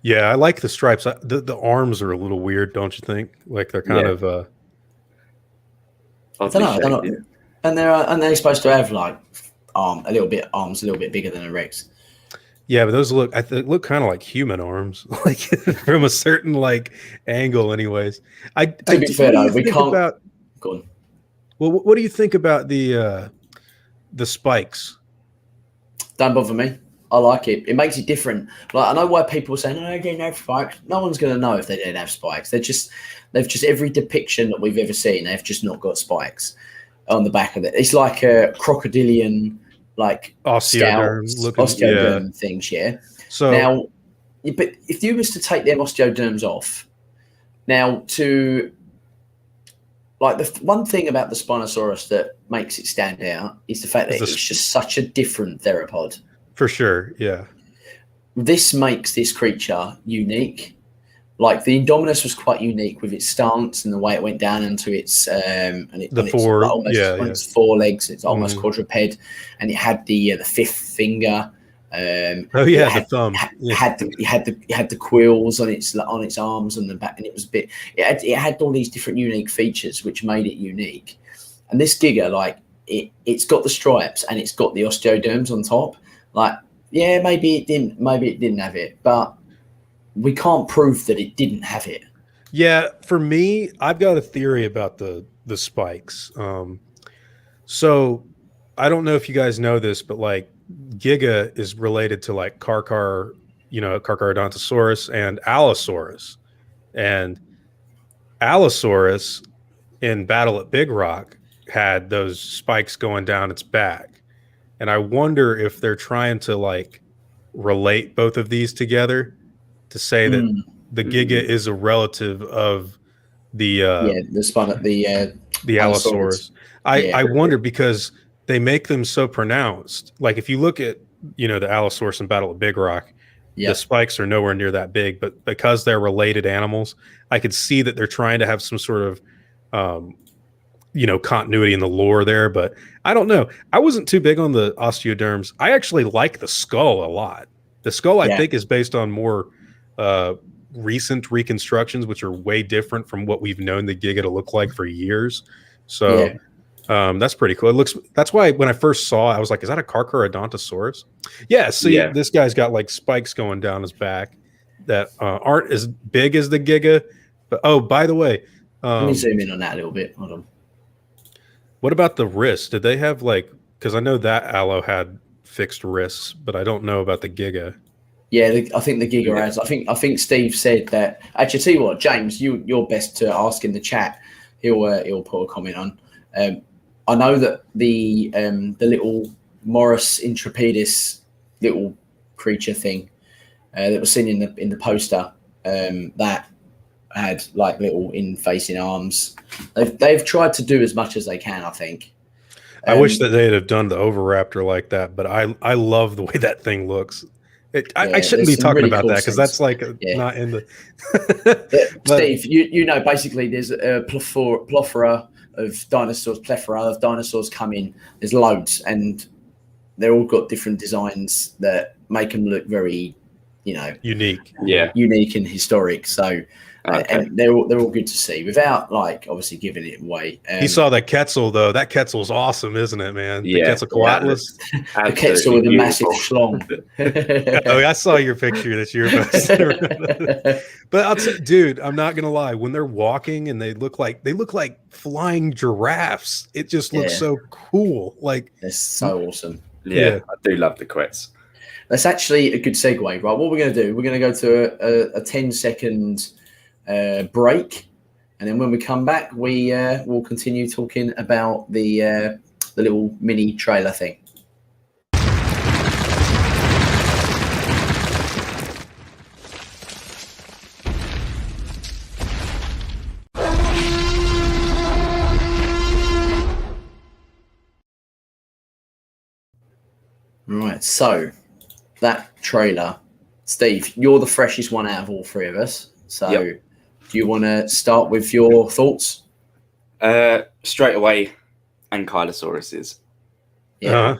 S3: Yeah, I like the stripes. The arms are a little weird, don't you think? Like they're kind of.
S1: I don't know. And they're supposed to have like arms a little bit bigger than a Rex.
S3: Yeah, but those look kind of like human arms, like from a certain like angle. Anyways,
S1: to be fair though, we can't. Go on.
S3: Well, what do you think about the spikes? Don't
S1: bother me. I like it. It makes it different. Like, I know why people say no, they didn't have spikes. No one's going to know if they didn't have spikes. They've just every depiction that we've ever seen, they've just not got spikes on the back of it. It's like a crocodilian. Like osteoderm things, yeah. So now, but if you was to take them osteoderms off, now to like the one thing about the Spinosaurus that makes it stand out is the fact that it's just such a different theropod.
S3: For sure, yeah.
S1: This makes this creature unique. Like the Indominus was quite unique with its stance and the way it went down into its its four legs. It's almost quadruped, and it had the fifth finger.
S3: The thumb.
S1: It had the quills on its arms and the back, and it was a bit. It had all these different unique features which made it unique. And this Giga, like it's got the stripes and it's got the osteoderms on top. Like, yeah, maybe it didn't have it, but we can't prove that it didn't have it.
S3: Yeah, for me, I've got a theory about the spikes. So I don't know if you guys know this, but like Giga is related to like Carcharodontosaurus and Allosaurus. And Allosaurus in Battle at Big Rock had those spikes going down its back. And I wonder if they're trying to like relate both of these together to say that the Giga is a relative of the Allosaurus. I wonder because they make them so pronounced. Like if you look at the Allosaurus in Battle of Big Rock, the spikes are nowhere near that big, but because they're related animals, I could see that they're trying to have some sort of continuity in the lore there. But I don't know. I wasn't too big on the osteoderms. I actually like the skull a lot. The skull I think is based on more recent reconstructions, which are way different from what we've known the Giga to look like for years. So that's pretty cool. That's why when I first saw it, I was like, is that a Carcharodontosaurus? Yeah. See, this guy's got like spikes going down his back that aren't as big as the Giga. But by the way,
S1: let me zoom in on that a little bit. Hold on.
S3: What about the wrist? Did they have because I know that Allo had fixed wrists, but I don't know about the Giga.
S1: Yeah, I think the Giga has. I think Steve said that. Actually, tell you what, James, you're best to ask in the chat. He'll put a comment on. I know that the little Morris intrepidus little creature thing that was seen in the poster that had like little in-facing arms. They've tried to do as much as they can, I think.
S3: I wish that they'd have done the Oviraptor like that, but I love the way that thing looks. I shouldn't be talking really about that because that's like not in the.
S1: Steve, basically there's a plethora of dinosaurs come in. There's loads, and they're all got different designs that make them look very,
S3: unique.
S1: Unique and historic. So. And they're all good to see without obviously giving it away.
S3: He saw that Quetzal though. That Quetzal's awesome, isn't it, man? The Quetzalcoatlus.
S1: The Quetzal with a massive schlong.
S3: I saw your picture that you're posting. But I'll dude, I'm not gonna lie. When they're walking and they look like flying giraffes, it just looks so cool. Like
S1: it's so awesome.
S2: Yeah, I do love the Quetz.
S1: That's actually a good segue, right? What we're going to do, we're going to go to a 10-second break, and then when we come back, we will continue talking about the little mini trailer thing. Right, so that trailer, Steve, you're the freshest one out of all three of us. So do you want to start with your thoughts?
S2: Straight away, Ankylosauruses.
S1: Yeah.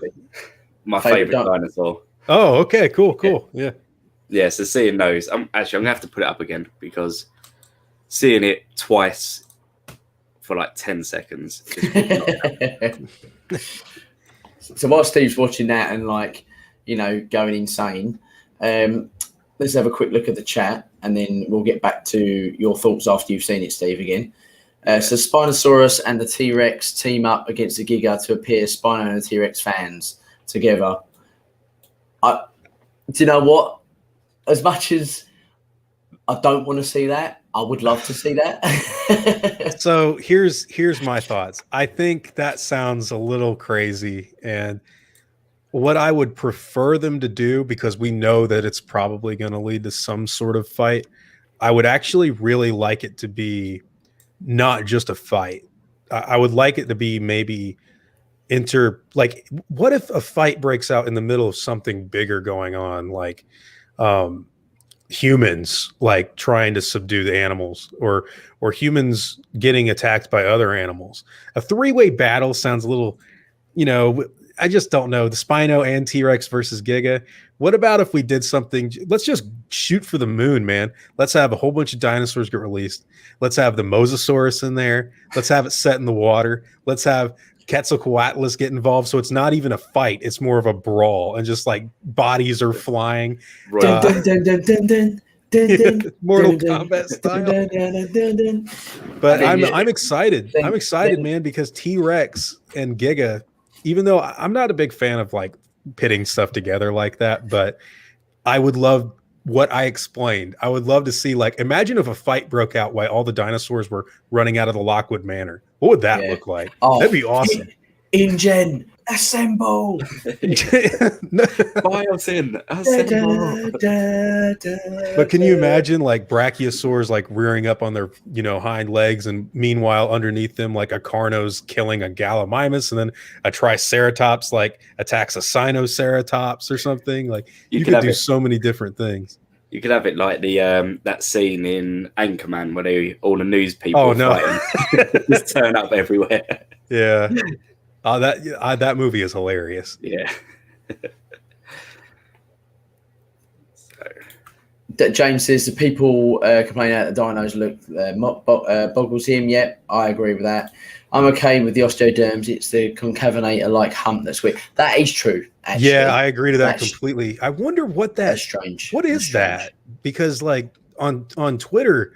S2: My favorite dinosaur.
S3: Oh, okay, cool. Yeah.
S2: So seeing those, I'm going to have to put it up again because seeing it twice for like 10 seconds.
S1: So while Steve's watching that and going insane, let's have a quick look at the chat, and then we'll get back to your thoughts after you've seen it, Steve, again. So Spinosaurus and the T-Rex team up against the Giga to appear Spino and the T-Rex fans together. Do you know what? As much as I don't want to see that, I would love to see that.
S3: So here's my thoughts. I think that sounds a little crazy, and what I would prefer them to do, because we know that it's probably going to lead to some sort of fight, I would actually really like it to be not just a fight. I would like it to be maybe what if a fight breaks out in the middle of something bigger going on, like humans trying to subdue the animals, or humans getting attacked by other animals. A three-way battle sounds a little, I just don't know. The Spino and T-Rex versus Giga. What about if we did something? Let's just shoot for the moon, man. Let's have a whole bunch of dinosaurs get released. Let's have the Mosasaurus in there. Let's have it set in the water. Let's have Quetzalcoatlus get involved. So it's not even a fight. It's more of a brawl, and just bodies are flying.
S1: Dun, dun, dun, dun, dun, dun.
S3: Mortal Kombat style. But I'm excited. I'm excited, man, because T-Rex and Giga, even though I'm not a big fan of pitting stuff together like that, but I would love what I explained. I would love to see, imagine if a fight broke out while all the dinosaurs were running out of the Lockwood Manor. What would that look like? That'd be awesome.
S1: InGen, Assemble!
S2: Biosyn, assemble!
S3: But can you imagine like brachiosaurs like rearing up on their hind legs, and meanwhile underneath them like a Carno's killing a Gallimimus, and then a Triceratops like attacks a Sinoceratops or something? Like you could do so many different things.
S2: You could have it like the that scene in Anchorman where all the news people fighting just turn up everywhere.
S3: Yeah. That movie is hilarious.
S2: Yeah.
S1: James says the people complaining that the dinos look boggles him. Yep, I agree with that. I'm okay with the osteoderms. It's the concavenator like hump that's weird. That is true. Actually.
S3: Yeah, I agree to that completely. I wonder what that's
S1: strange.
S3: What is that? Because like on Twitter,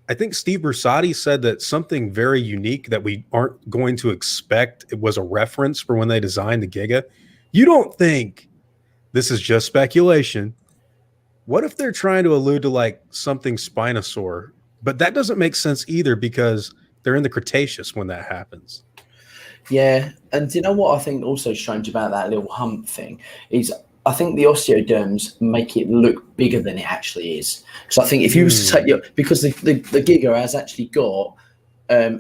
S3: I think Steve Bersati said that something very unique that we aren't going to expect. It was a reference for when they designed the Giga. You don't think, this is just speculation, what if they're trying to allude to like something Spinosaur? But that doesn't make sense either because they're in the Cretaceous when that happens.
S1: Yeah, and you know what I think also strange about that little hump thing is I think the osteoderms make it look bigger than it actually is. So I think if you was to take because the Giga has actually got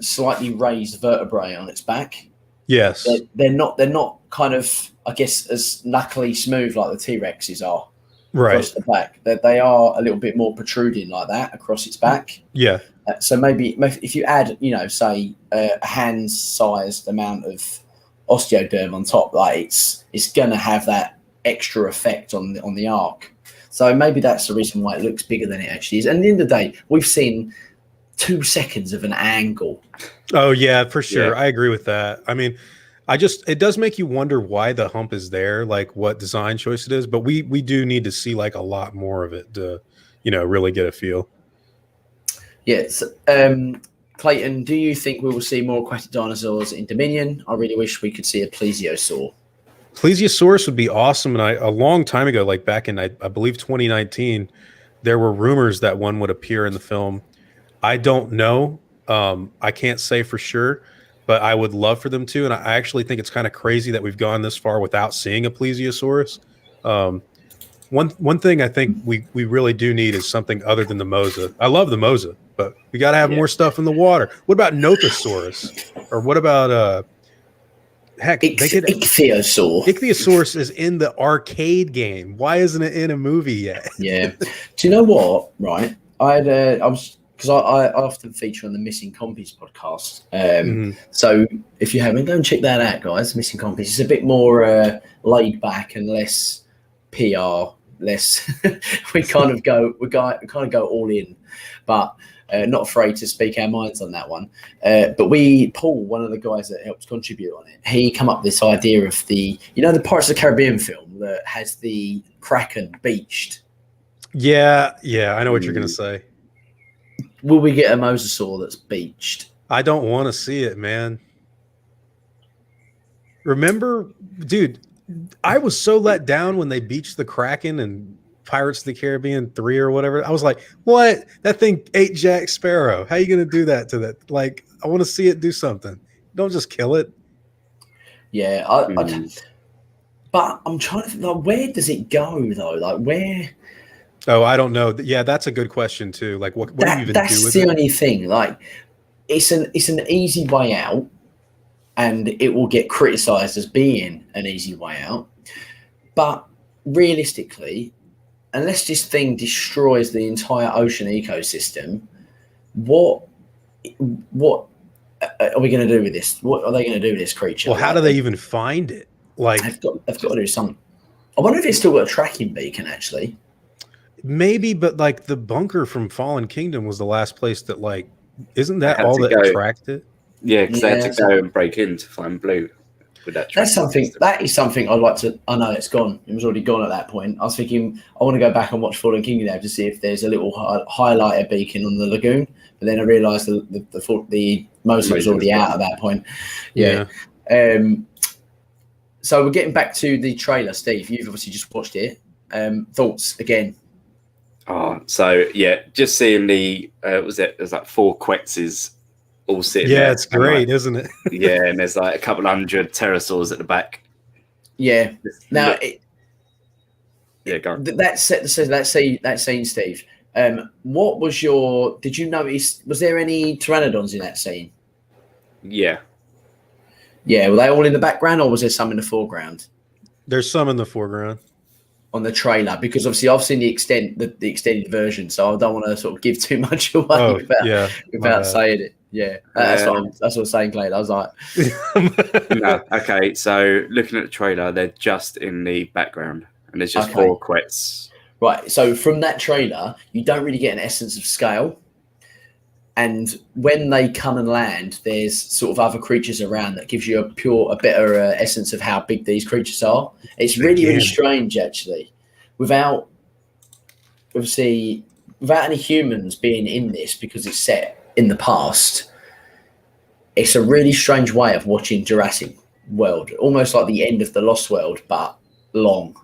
S1: slightly raised vertebrae on its back.
S3: Yes,
S1: they're not kind of, I guess, as knuckly smooth like the T-Rexes are.
S3: Right.
S1: Across the back, that they are a little bit more protruding like that across its back.
S3: Yeah.
S1: So maybe if you add, say a hand-sized amount of osteoderm on top, like it's gonna have that extra effect on the arc. So maybe that's the reason why it looks bigger than it actually is. And at the end of the day, we've seen 2 seconds of an angle.
S3: Oh yeah, for sure. Yeah. I agree with that. I mean, it does make you wonder why the hump is there, like what design choice it is, but we do need to see like a lot more of it to, really get a feel.
S1: Yes. Klayton, do you think we will see more aquatic dinosaurs in Dominion? I really wish we could see a plesiosaur.
S3: Plesiosaurus would be awesome. And a long time ago, like back in, I believe 2019, there were rumors that one would appear in the film. I don't know. I can't say for sure, but I would love for them to. And I actually think it's kind of crazy that we've gone this far without seeing a plesiosaurus. One thing I think we really do need is something other than the Mosa. I love the Mosa, but we got to have more stuff in the water. What about Nothosaurus? Or what about
S1: Ichthyosaur?
S3: Ichthyosaurus is in the arcade game. Why isn't it in a movie yet?
S1: Yeah. Do you know what? Right. Because I often feature on the Missing Compies podcast. So if you haven't, go and check that out, guys. Missing Compies. It's a bit more laid back and less PR. Less. we kind of go all in, but not afraid to speak our minds on that one. But Paul, one of the guys that helped contribute on it, he come up with this idea of the Pirates of the Caribbean film that has the Kraken beached.
S3: Yeah, I know what you're gonna say.
S1: Will we get a mosasaur that's beached?
S3: I don't want to see it, man. Remember, dude, I was so let down when they beached the Kraken and Pirates of the Caribbean 3 or whatever. I was like, what? That thing ate Jack Sparrow. How are you going to do that to that? Like, I want to see it do something. Don't just kill it.
S1: Yeah. But I'm trying to think, like, where does it go, though? Like, where...
S3: Oh, I don't know. Yeah, that's a good question too. Like, what do you even do with it?
S1: That's the only thing. Like, it's an easy way out, and it will get criticised as being an easy way out. But realistically, unless this thing destroys the entire ocean ecosystem, what are we going to do with this? What are they going to do with this creature?
S3: Well, how do they even find it? Like,
S1: they've got to do something. I wonder if it's still got a tracking beacon, actually.
S3: Maybe, but like the bunker from Fallen Kingdom was the last place that, like, isn't that all that tracked it?
S2: Yeah, because they had to go and break in to find Blue with that.
S1: That is something I'd like to. I know it's gone. It was already gone at that point. I was thinking I want to go back and watch Fallen Kingdom to see if there's a little highlighter beacon on the lagoon. But then I realised the Mosa was already out at that point. Yeah. So we're getting back to the trailer, Steve. You've obviously just watched it. Thoughts again?
S2: Oh, so yeah, just seeing the there's like 4 Quetzes all sitting there.
S3: Yeah, it's great, isn't it?
S2: Yeah, and there's like a couple hundred pterosaurs at the back.
S1: Yeah. Now,
S2: go on.
S1: That scene, Steve. What was your? Did you notice? Was there any pteranodons in that scene?
S2: Yeah.
S1: Yeah. Were they all in the background, or was there some in the foreground?
S3: There's some in the foreground
S1: on the trailer, because obviously I've seen the extended version, so I don't want to sort of give too much away without saying it. Yeah, that's what I'm saying, Clayton. I was like,
S2: no, okay. So looking at the trailer, they're just in the background, and there's just 4 quets.
S1: Right. So from that trailer, you don't really get an essence of scale. And when they come and land, there's sort of other creatures around that gives you a better essence of how big these creatures are. It's really strange, actually. Without any humans being in this, because it's set in the past, it's a really strange way of watching Jurassic World, almost like the end of the Lost World, but long.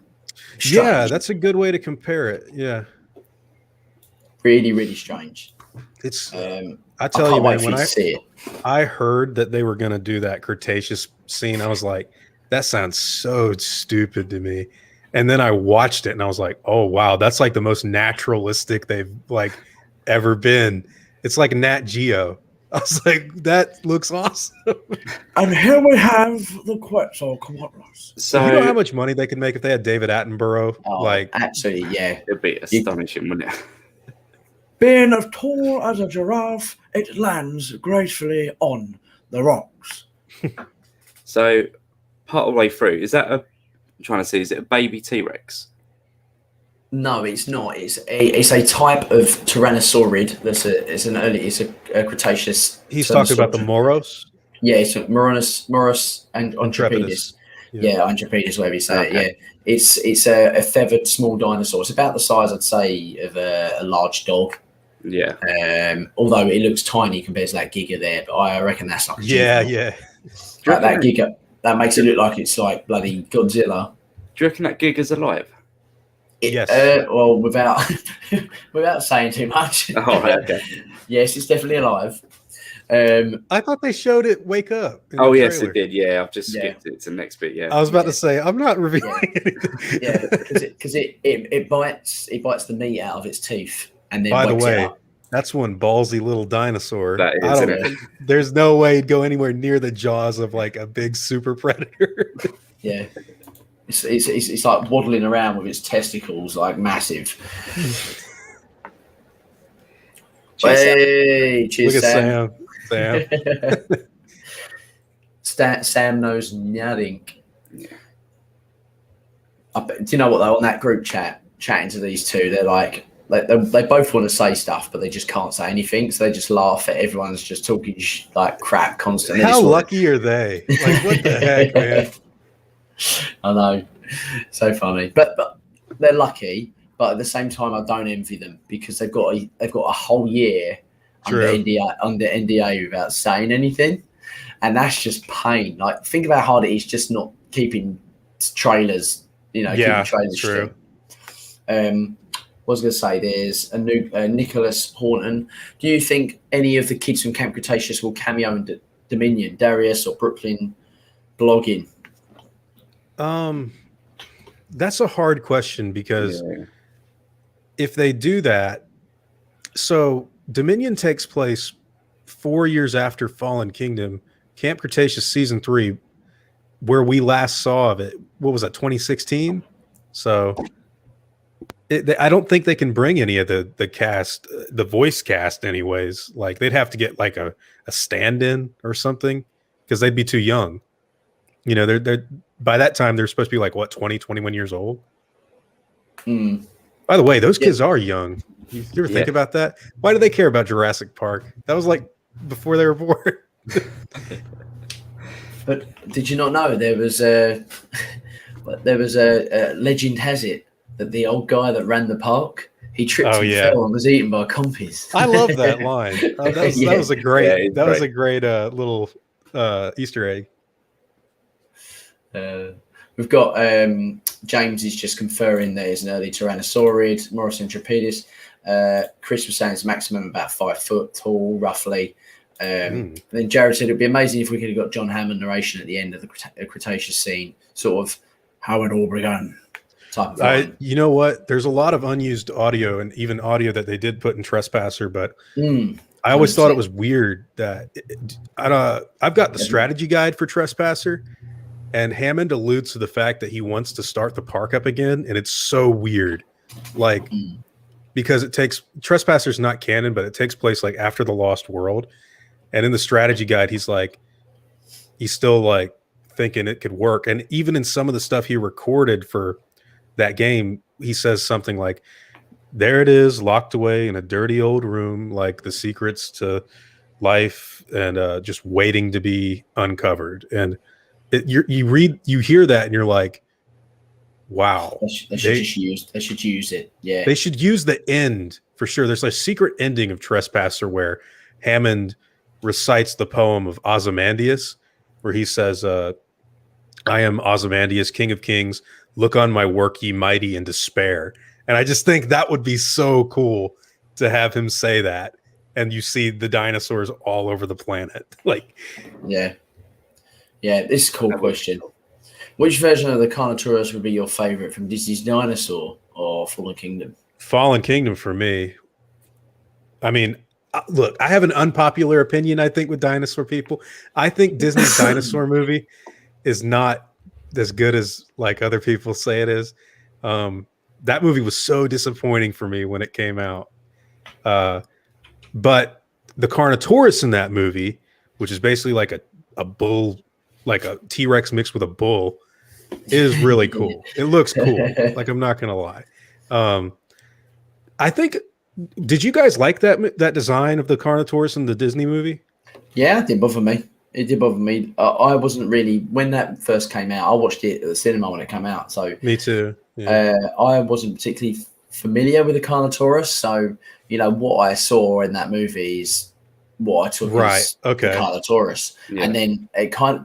S1: Strange.
S3: Yeah, that's a good way to compare it. Yeah.
S1: Really, really strange.
S3: It's I tell you, man, when
S1: see it.
S3: I heard that they were going to do that Cretaceous scene, I was like, that sounds so stupid to me. And then I watched it and I was like, oh wow, that's like the most naturalistic they've like ever been. It's like Nat Geo. I was like, that looks awesome.
S1: And here we have the Quetzal Commodores.
S3: So you know how much money they could make if they had David Attenborough?
S1: Absolutely, yeah.
S2: It'd be astonishing, wouldn't it?
S1: Being as tall as a giraffe, it lands gracefully on the rocks.
S2: So, part of the way through, is that I'm trying to see, is it a baby T-Rex?
S1: No, it's not. It's a type of tyrannosaurid. It's a Cretaceous.
S3: He's talking about the Moros.
S1: Yeah, it's Moros and Anthropidis. Yeah, Anthropidis, whatever you say it. Yeah, it's a feathered small dinosaur. It's about the size, I'd say, of a large dog.
S2: Yeah.
S1: Although it looks tiny compared to that Giga there, but I reckon that's like
S3: yeah.
S1: Like that Giga, that makes it look like it's like bloody Godzilla.
S2: Do you reckon that Giga's alive?
S3: Yes.
S1: Well, without saying too much.
S2: Oh, okay.
S1: Yes, it's definitely alive.
S3: I thought they showed it wake up.
S2: Oh, yes, it did. Yeah, I've just skipped it to the next bit. Yeah.
S3: I was about to say, I'm not revealing anything.
S1: Yeah, because it bites the meat out of its teeth. And then
S3: by the way, that's one ballsy little dinosaur.
S2: That is, isn't it?
S3: There's no way it'd go anywhere near the jaws of like a big super predator.
S1: Yeah. It's like waddling around with its testicles, like massive. Hey, cheers,
S3: look at
S1: Sam. Sam knows nothing. Do you know what though? On that group chatting to these two, they're like they both want to say stuff, but they just can't say anything. So they just laugh at everyone's just talking like crap constantly.
S3: How lucky are they? Like what the heck, man?
S1: I know, so funny, but they're lucky. But at the same time, I don't envy them because they've got a whole year under NDA without saying anything, and that's just pain. Like think about how hard it is just not keeping trailers. Keeping trailers
S3: true.
S1: What was going to say, there's a new Nicholas Horton. Do you think any of the kids from Camp Cretaceous will cameo in Dominion, Darius or Brooklyn blogging?
S3: That's a hard question because if they do that, so Dominion takes place 4 years after Fallen Kingdom. Camp Cretaceous season 3, where we last saw of it, what was that, 2016? So I don't think they can bring any of the cast, the voice cast anyways. Like they'd have to get like a stand-in or something because they'd be too young. They're by that time they're supposed to be like what, 20, 21 years old. By the way, those kids are young. You ever think about that? Why do they care about Jurassic Park? That was like before they were born.
S1: But did you not know there was a legend has it that the old guy that ran the park, he tripped and fell and was eaten by compies.
S3: I love that line. That was a great little Easter egg.
S1: We've got James is just conferring there's an early Tyrannosaurid, Morris Intrepidus. Chris was saying it's maximum about 5 foot tall, roughly. Then Jared said it'd be amazing if we could have got John Hammond narration at the end of the Cretaceous scene, sort of how it all began type of line.
S3: You know what? There's a lot of unused audio and even audio that they did put in Trespasser, but I always thought it was weird that I've got the strategy guide for Trespasser, and Hammond alludes to the fact that he wants to start the park up again, and it's so weird. Like, because Trespasser's not canon, but it takes place like after the Lost World. And in the strategy guide, he's still like thinking it could work. And even in some of the stuff he recorded for that game, he says something like, there it is, locked away in a dirty old room, like the secrets to life and just waiting to be uncovered. And you hear that and you're like, wow.
S1: They should use it. Yeah.
S3: They should use the end for sure. There's a secret ending of Trespasser where Hammond recites the poem of Ozymandias, where he says, I am Ozymandias, king of kings. Look on my work, ye mighty, in despair. And I just think that would be so cool to have him say that. And you see the dinosaurs all over the planet. Like,
S1: yeah. This is a cool question. Which version of the Carnotaurus would be your favorite, from Disney's Dinosaur or Fallen Kingdom?
S3: Fallen Kingdom for me. I mean, look, I have an unpopular opinion, I think, with dinosaur people. I think Disney's dinosaur movie is not as good as like other people say it is. That movie was so disappointing for me when it came out. But the Carnotaurus in that movie, which is basically like a bull, like a T-Rex mixed with a bull, is really cool. It looks cool. Like, I'm not going to lie. I think, did you guys like that design of the Carnotaurus in the Disney movie?
S1: Yeah, it didn't bother me. It did bother me. I wasn't really, when that first came out, I watched it at the cinema when it came out. So
S3: me too. Yeah.
S1: I wasn't particularly familiar with the Carnotaurus. So, what I saw in that movie is what I took as the Carnotaurus. Yeah. And then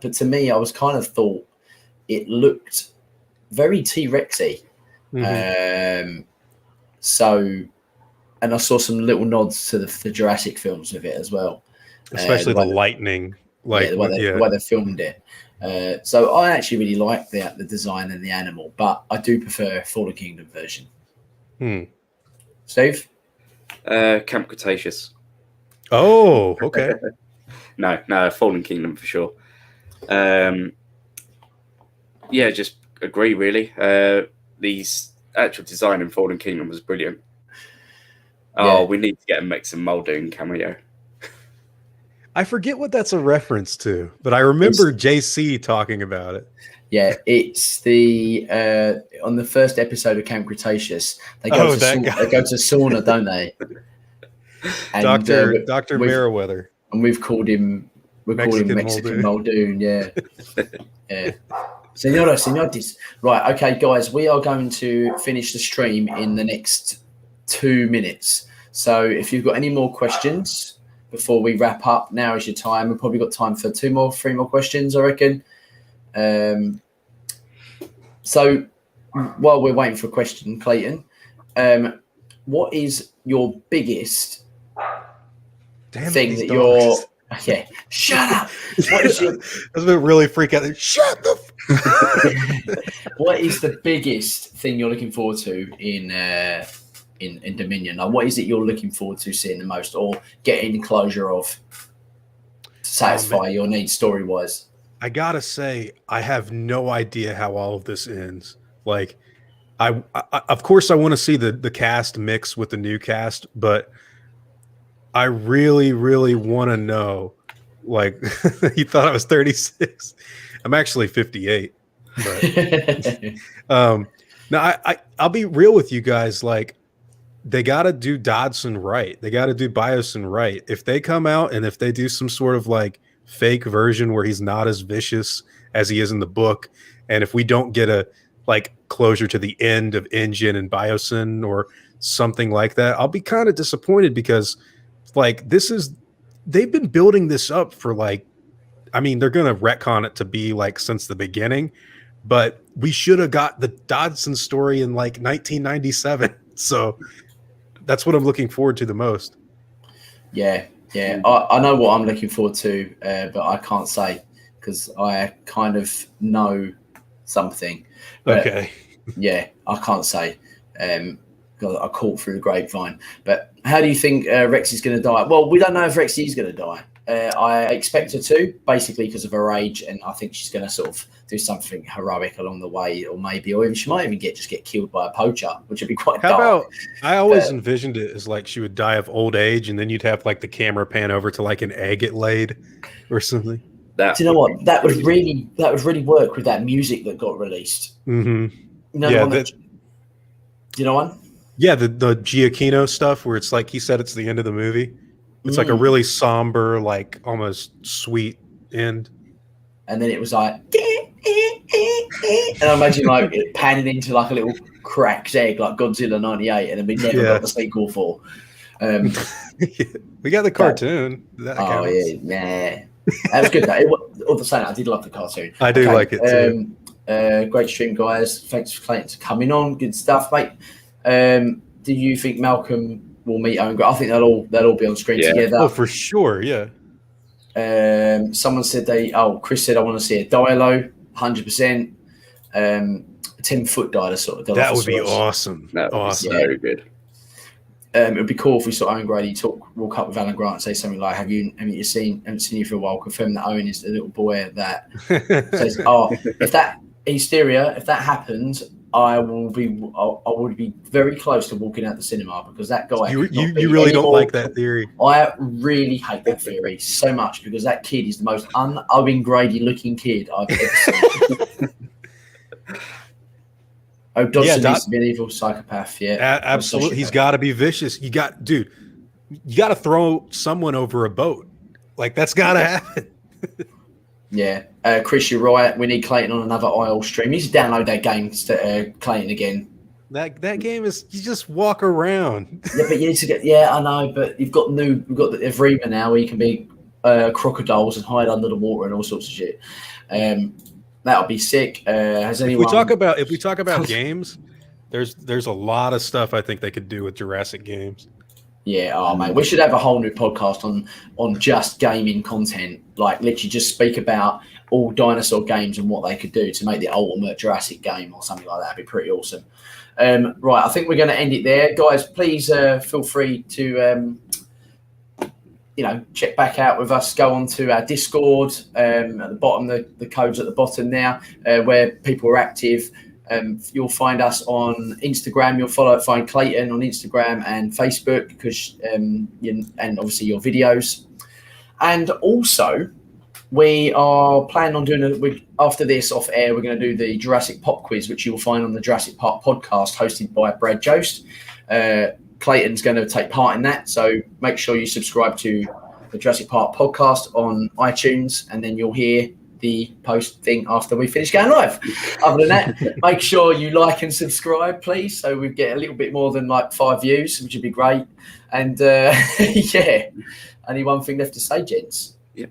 S1: but to me, I was kind of thought it looked very T-Rexy. And I saw some little nods to the Jurassic films with it as well.
S3: Especially the lightning. Like,
S1: the way they filmed it. So I actually really like the design and the animal, but I do prefer Fallen Kingdom version. Steve?
S2: Camp Cretaceous.
S3: Oh, okay.
S2: No, Fallen Kingdom for sure. Yeah, just agree, really. The actual design in Fallen Kingdom was brilliant. Oh, we need to get a Mexican Muldoon cameo.
S3: I forget what that's a reference to, but I remember JC talking about it.
S1: Yeah, it's the on the first episode of Camp Cretaceous. They go to sauna, don't they? And,
S3: Dr. Meriwether.
S1: And we've called him Mexican Muldoon. Yeah. Yeah. Senores. Right, okay, guys, we are going to finish the stream in the next 2 minutes. So if you've got any more questions before we wrap up, now is your time. We've probably got time for 3 more questions, I reckon. So while we're waiting for a question, Klayton, what is your biggest thing that you're... Yeah, shut up. What is your...
S3: That's been really freak out. Shut the...
S1: What is the biggest thing you're looking forward to in Dominion? Like, what is it you're looking forward to seeing the most, or getting closure of, to satisfy your needs story-wise?
S3: I gotta say, I have no idea how all of this ends. Like, I of course I want to see the cast mix with the new cast, but I really, really want to know. Like, he thought I was 36. I'm actually 58. But now I'll be real with you guys. Like, they got to do Dodson right. They got to do Biosin right. If they come out and if they do some sort of like fake version where he's not as vicious as he is in the book, and if we don't get a like closure to the end of Engine and Biosin or something like that, I'll be kind of disappointed, because like they've been building this up for like, I mean, they're going to retcon it to be like since the beginning, but we should have got the Dodson story in like 1997. So that's what I'm looking forward to the most.
S1: Yeah. I know what I'm looking forward to, but I can't say, because I kind of know something. But,
S3: okay.
S1: Yeah, I can't say. I caught through the grapevine. But how do you think Rex is going to die? Well, we don't know if Rex is going to die. I expect her to, basically because of her age, and I think she's going to sort of do something heroic along the way, or even she might even get killed by a poacher, which would be quite dark.
S3: How about, I always envisioned it as like she would die of old age, and then you'd have like the camera pan over to like an egg it laid or something.
S1: Do you know what? That would really work with that music that got released.
S3: Mm-hmm.
S1: You know, do you know one?
S3: Yeah, the Giacchino stuff where it's like he said it's the end of the movie. It's like a really somber, like almost sweet end.
S1: And then it was like, and I imagine like it panning into like a little cracked egg, like Godzilla '98, and then we never got the sequel for.
S3: We got the cartoon. That
S1: yeah, that was good. All the same, I did love the cartoon.
S3: I do like it too.
S1: Great stream, guys. Thanks for Klayton coming on. Good stuff, mate. Do you think Malcolm will meet Owen Grady? I think they'll all be on screen together.
S3: Oh, for sure, yeah.
S1: Someone said Chris said I want to see a Dilo, 100%. 10-foot dinosaur.
S3: That would be awesome.
S2: That would be very good.
S1: It would be cool if we saw Owen Grady walk up with Alan Grant and say something like, haven't seen you for a while, confirm that Owen is the little boy that says, if that happens, I would be very close to walking out the cinema, because that guy.
S3: You really don't like that theory.
S1: I really hate that theory so much, because that kid is the most un-Owen Grady looking kid I've ever seen. Dodson needs to be an evil psychopath. Yeah,
S3: absolutely. He's got to be vicious. You got to throw someone over a boat. Like, that's got to happen.
S1: Yeah, Chris, you're right. We need Klayton on another IL stream. You should download that game to Klayton again.
S3: That game is, you just walk around.
S1: Yeah, but you need to get. Yeah, I know, but we've got the Evrima now, where you can be crocodiles and hide under the water and all sorts of shit. That would be sick. Has anyone?
S3: If we talk about games, there's a lot of stuff I think they could do with Jurassic games.
S1: Yeah, mate, we should have a whole new podcast on just gaming content. Like, literally just speak about all dinosaur games and what they could do to make the ultimate Jurassic game or something like that. That'd be pretty awesome. Right, I think we're going to end it there, guys. Please feel free to check back out with us. Go on to our Discord at the bottom. The code's at the bottom now, where people are active. You'll find us on Instagram. You'll find Klayton on Instagram and Facebook, because and obviously your videos. And also, we are planning on doing after this off air. We're going to do the Jurassic Pop quiz, which you will find on the Jurassic Park podcast, hosted by Brad Jost. Klayton's going to take part in that, so make sure you subscribe to the Jurassic Park podcast on iTunes, and then you'll hear the post thing after we finish going live. Other than that, make sure you like and subscribe, please, so we get a little bit more than like 5 views, which would be great. And only one thing left to say, gents.
S2: Yeah,